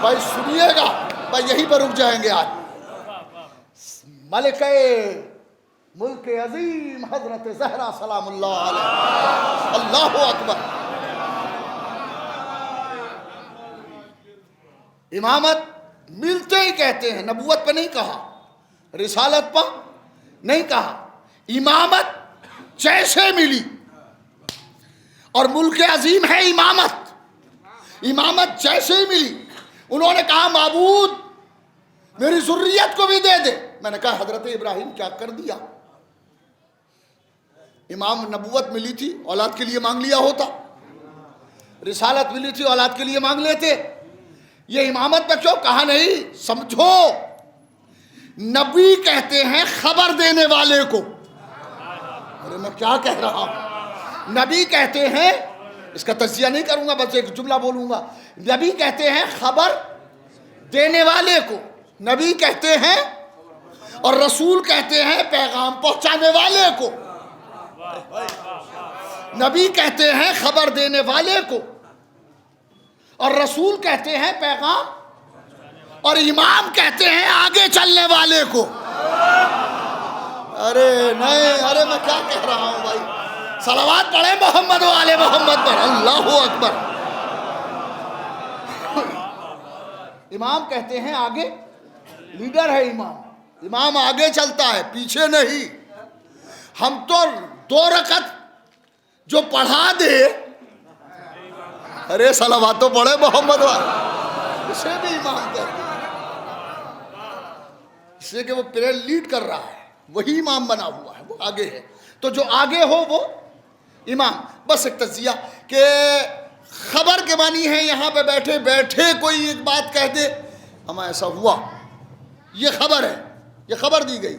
بھائی سنیے گا، بھائی یہیں پر رک جائیں گے آج۔ ملک عظیم حضرت زہرا سلام اللہ علیہ، اللہ اکبر۔ امامت ملتے ہی کہتے ہیں، نبوت پہ نہیں کہا، رسالت پر نہیں کہا، امامت جیسے ملی، اور ملک عظیم ہے امامت، امامت جیسے ہی ملی انہوں نے کہا معبود میری ذریت کو بھی دے دے۔ میں نے کہا حضرت ابراہیم کیا کر دیا، امام نبوت ملی تھی اولاد کے لیے مانگ لیا ہوتا، رسالت ملی تھی اولاد کے لیے مانگ لیتے، یہ امامت پہ کیوں کہا نہیں؟ سمجھو، نبی کہتے ہیں خبر دینے والے کو، ارے میں کیا کہہ رہا ہوں، نبی کہتے ہیں، اس کا تجزیہ نہیں کروں گا بس ایک جملہ بولوں گا، نبی کہتے ہیں خبر دینے والے کو، نبی کہتے ہیں، اور رسول کہتے ہیں پیغام پہنچانے والے کو، نبی کہتے ہیں خبر دینے والے کو، اور رسول کہتے ہیں پیغام، اور امام کہتے ہیں آگے چلنے والے کو۔ ارے نہیں، ارے میں کیا کہہ رہا ہوں بھائی، صلوات پڑھے محمد و آل محمد پر، اللہ اکبر۔ امام کہتے ہیں آگے، لیڈر ہے امام، امام آگے چلتا ہے پیچھے نہیں۔ ہم تو 2 رکعت جو پڑھا دے، ارے صلوات تو پڑھے محمد والے، اسے بھی امام کہتے ہیں، اس لیے کہ وہ پریئر لیڈ کر رہا ہے، وہی امام بنا ہوا ہے، وہ آگے ہے، تو جو آگے ہو وہ امام۔ بس ایک تجزیہ کہ خبر کے معنی ہے یہاں پہ بیٹھے بیٹھے کوئی ایک بات کہہ دے ہمیں ایسا ہوا، یہ خبر ہے، یہ خبر دی گئی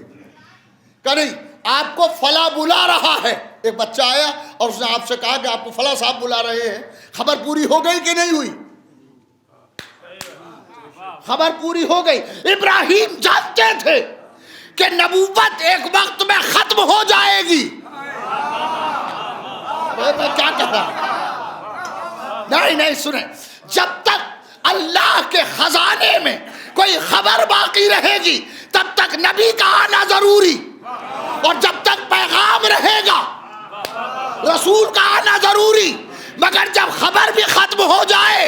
کہ نہیں آپ کو فلاں بلا رہا ہے، ایک بچہ آیا اور اس نے آپ سے کہا کہ آپ کو فلاں صاحب بلا رہے ہیں، خبر پوری ہو گئی کہ نہیں ہوئی؟ خبر پوری ہو گئی۔ ابراہیم جانتے تھے کہ نبوت ایک وقت میں ختم ہو جائے گی، میں کیا کہہ رہا ہوں؟ نہیں سنیں، جب تک اللہ کے خزانے میں کوئی خبر باقی رہے گی تب تک نبی کا آنا ضروری، اور جب تک پیغام رہے گا رسول کا آنا ضروری، مگر جب خبر بھی ختم ہو جائے،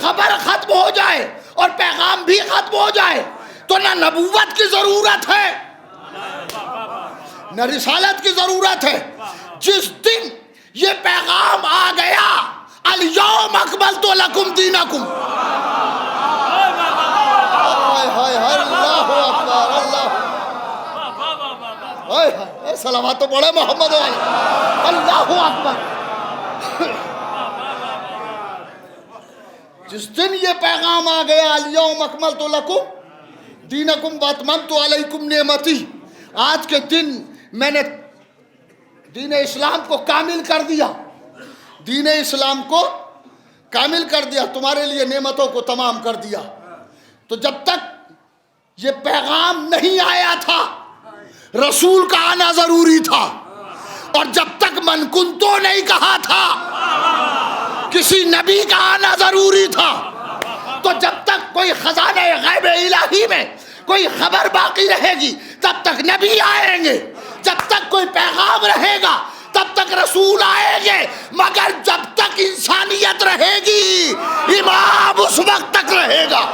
خبر ختم ہو جائے اور پیغام بھی ختم ہو جائے تو نہ نبوت کی ضرورت ہے نہ رسالت کی ضرورت ہے۔ جس دن یہ پیغام آ گیا الیوم اکملت لکم دینکم، اللہ اکبر، اللہ صلوات پڑھے محمد والے، اللہ اکبر۔ جس دن یہ پیغام آ گیا الیوم اکملت لکم دینکم واتممت علیکم نعمتی، آج کے دن میں نے دین اسلام کو کامل کر دیا، دین اسلام کو کامل کر دیا، تمہارے لیے نعمتوں کو تمام کر دیا۔ تو جب تک یہ پیغام نہیں آیا تھا رسول کا آنا ضروری تھا، اور جب تک من کنتو نہیں کہا تھا کسی نبی کا آنا ضروری تھا۔ تو جب تک کوئی خزانہ غیب الہی میں کوئی خبر باقی رہے گی تب تک نبی آئیں گے، جب تک کوئی پیغام رہے گا تب تک رسول آئیں گے، مگر جب تک انسانیت رہے گی امام اس وقت تک رہے گا۔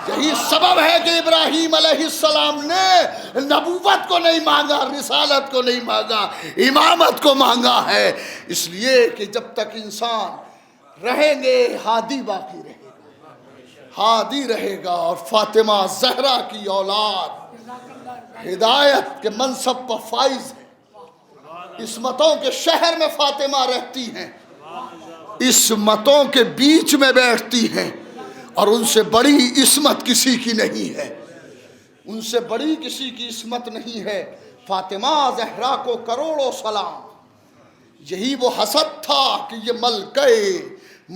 یہی سبب ہے کہ ابراہیم علیہ السلام نے نبوت کو نہیں مانگا، رسالت کو نہیں مانگا، امامت کو مانگا ہے، اس لیے کہ جب تک انسان رہیں گے ہادی باقی رہے گا، ہادی رہے گا۔ اور فاطمہ زہرا کی اولاد ہدایت کے منصب پر فائز ہے، عصمتوں کے شہر میں فاطمہ رہتی ہیں، عصمتوں کے بیچ میں بیٹھتی ہیں اور ان سے بڑی عصمت کسی کی نہیں ہے، ان سے بڑی کسی کی عصمت نہیں ہے۔ فاطمہ زہرا کو کروڑوں سلام۔ یہی وہ حسد تھا کہ یہ ملکہ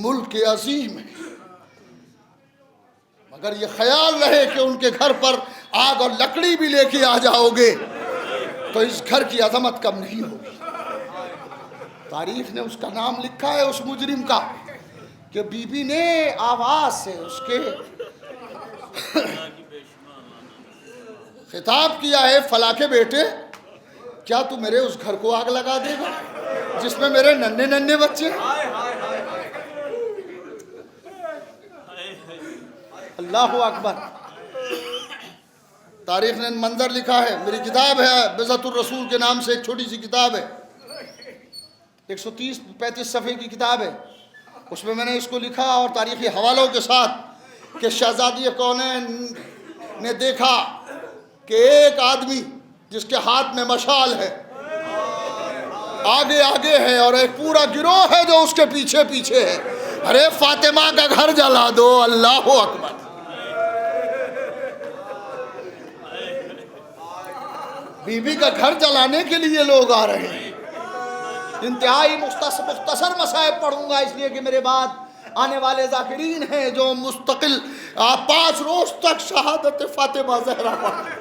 ملک عظیم ہے، مگر یہ خیال رہے کہ ان کے گھر پر آگ اور لکڑی بھی لے کے آ جاؤ گے تو اس گھر کی عظمت کم نہیں ہوگی۔ تاریخ نے اس کا نام لکھا ہے اس مجرم کا کہ بی بی نے آواز سے اس کے خطاب کیا ہے، فلاں کے بیٹے کیا تو میرے اس گھر کو آگ لگا دے گا جس میں میرے ننھے ننھے بچے ہیں؟ اللہ اکبر۔ تاریخ نے منظر لکھا ہے، میری کتاب ہے بضعت الرسول کے نام سے، ایک چھوٹی سی کتاب ہے، 135 صفحے کی کتاب ہے، اس میں نے اس کو لکھا اور تاریخی حوالوں کے ساتھ کہ شہزادی کونین نے دیکھا کہ ایک آدمی جس کے ہاتھ میں مشال ہے آگے آگے ہے اور ایک پورا گروہ ہے جو اس کے پیچھے پیچھے ہے۔ ارے فاطمہ کا گھر جلا دو، اللہ اکبر۔ بی بی کا گھر جلانے کے لیے لوگ آ رہے ہیں۔ انتہائی مختصر مسائل پڑھوں گا اس لیے کہ میرے بعد آنے والے ذاکرین ہیں جو مستقل 5 روز تک شہادت فاطمہ زہرا پڑھیں۔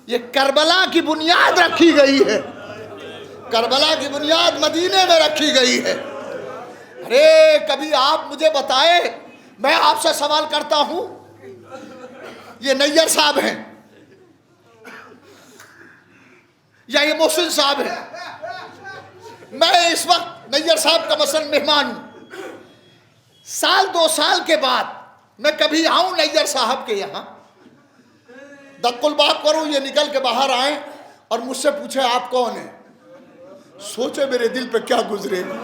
یہ کربلا کی بنیاد رکھی گئی ہے، کربلا کی بنیاد مدینے میں رکھی گئی ہے۔ ارے کبھی آپ مجھے بتائیں، میں آپ سے سوال کرتا ہوں، یہ نیّر صاحب ہیں یا یہ محسن صاحب ہیں؟ میں اس وقت نیّر صاحب کا مثلا مہمان ہوں، سال 2 سال کے بعد میں کبھی آؤں نیّر صاحب کے یہاں، دق الباب کروں، یہ نکل کے باہر آئیں اور مجھ سے پوچھے آپ کون ہیں، سوچے میرے دل پہ کیا گزرے گا۔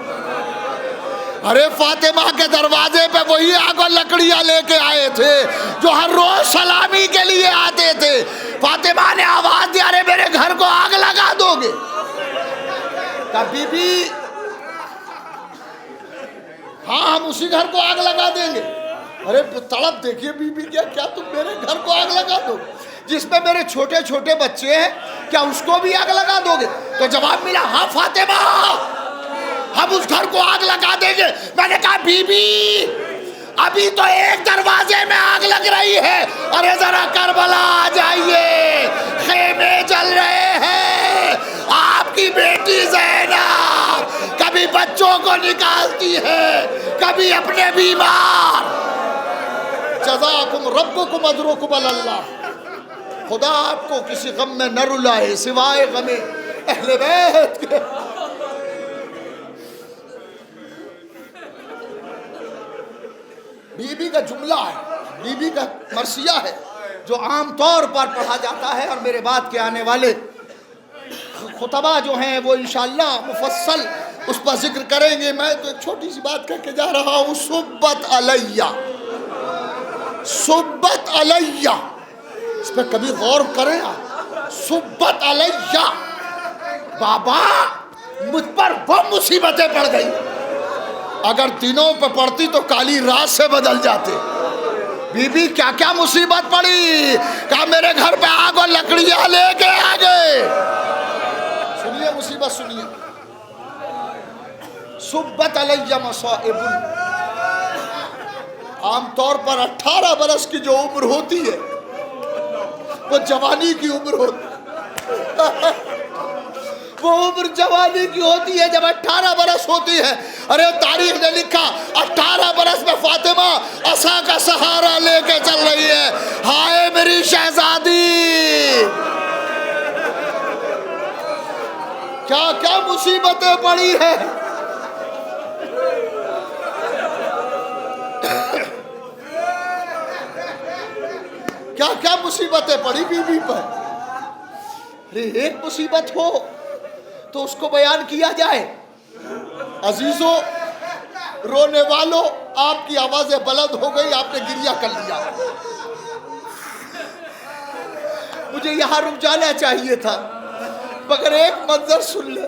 ارے فاطمہ کے دروازے پہ وہی آگ اور لکڑیاں لے کے آئے تھے جو ہر روز سلامی کے لیے آتے تھے۔ فاطمہ نے آواز دی، ارے میرے گھر کو آگ لگا دو گے؟ کہا بی بی ہاں ہم اسی گھر کو آگ لگا دیں گے۔ ارے تڑپ دیکھیے بی بی کیا تم میرے گھر کو آگ لگا دو جس میں میرے چھوٹے چھوٹے بچے ہیں، کیا اس کو بھی آگ لگا دو گے؟ تو جواب ملا، ہاں فاطمہ ہم اس گھر کو آگ لگا دیں گے۔ میں نے کہا بی بی ابھی تو ایک دروازے میں آگ لگ رہی ہے، ارے ذرا کربلا آ جائیے، خیمے جل رہے ہیں، آپ کی بیٹی زینب کبھی بچوں کو نکالتی ہے، کبھی اپنے بیمار۔ جزاکم ربکم اجرکم اللہ۔ خدا آپ کو کسی غم میں نہ رلائے سوائے غم اہل بیت کے۔ بی بی کا جملہ ہے، بی بی کا مرثیہ ہے جو عام طور پر پڑھا جاتا ہے، اور میرے بعد کے آنے والے خطبہ جو ہیں وہ انشاءاللہ مفصل اس پر ذکر کریں گے۔ میں تو ایک چھوٹی سی بات کہہ کے جا رہا ہوں، صبت علیہ، صبت علیہ، اس پہ کبھی غور کریں آپ، صبت علیہ، بابا مجھ پر وہ مصیبتیں پڑ گئی، اگر دنوں پہ پڑتی تو کالی رات سے بدل جاتے۔ بی بی کیا کیا مصیبت پڑی، کہا میرے گھر پہ آگ اور لکڑیاں لے کے آ گئے۔ سنیے مصیبت سنیے، صبت علیہ مصائب، عام طور پر 18 برس کی جو عمر ہوتی ہے وہ جوانی کی عمر ہوتی ہے، وہ عمر جوانی کی ہوتی ہے جب 18 برس ہوتی ہے۔ ارے تاریخ نے لکھا 18 برس میں فاطمہ عصا کا سہارا لے کے چل رہی ہے، ہائے میری شہزادی، کیا کیا مصیبتیں پڑی ہیں۔ کیا کیا مصیبتیں پڑی بی بی پر۔ ارے ایک مصیبت ہو تو اس کو بیان کیا جائے۔ عزیزو، رونے والوں، آپ کی آوازیں بلند ہو گئی، آپ نے گریہ کر لیا، مجھے یہاں رک جانا چاہیے تھا، مگر ایک منظر سن لے۔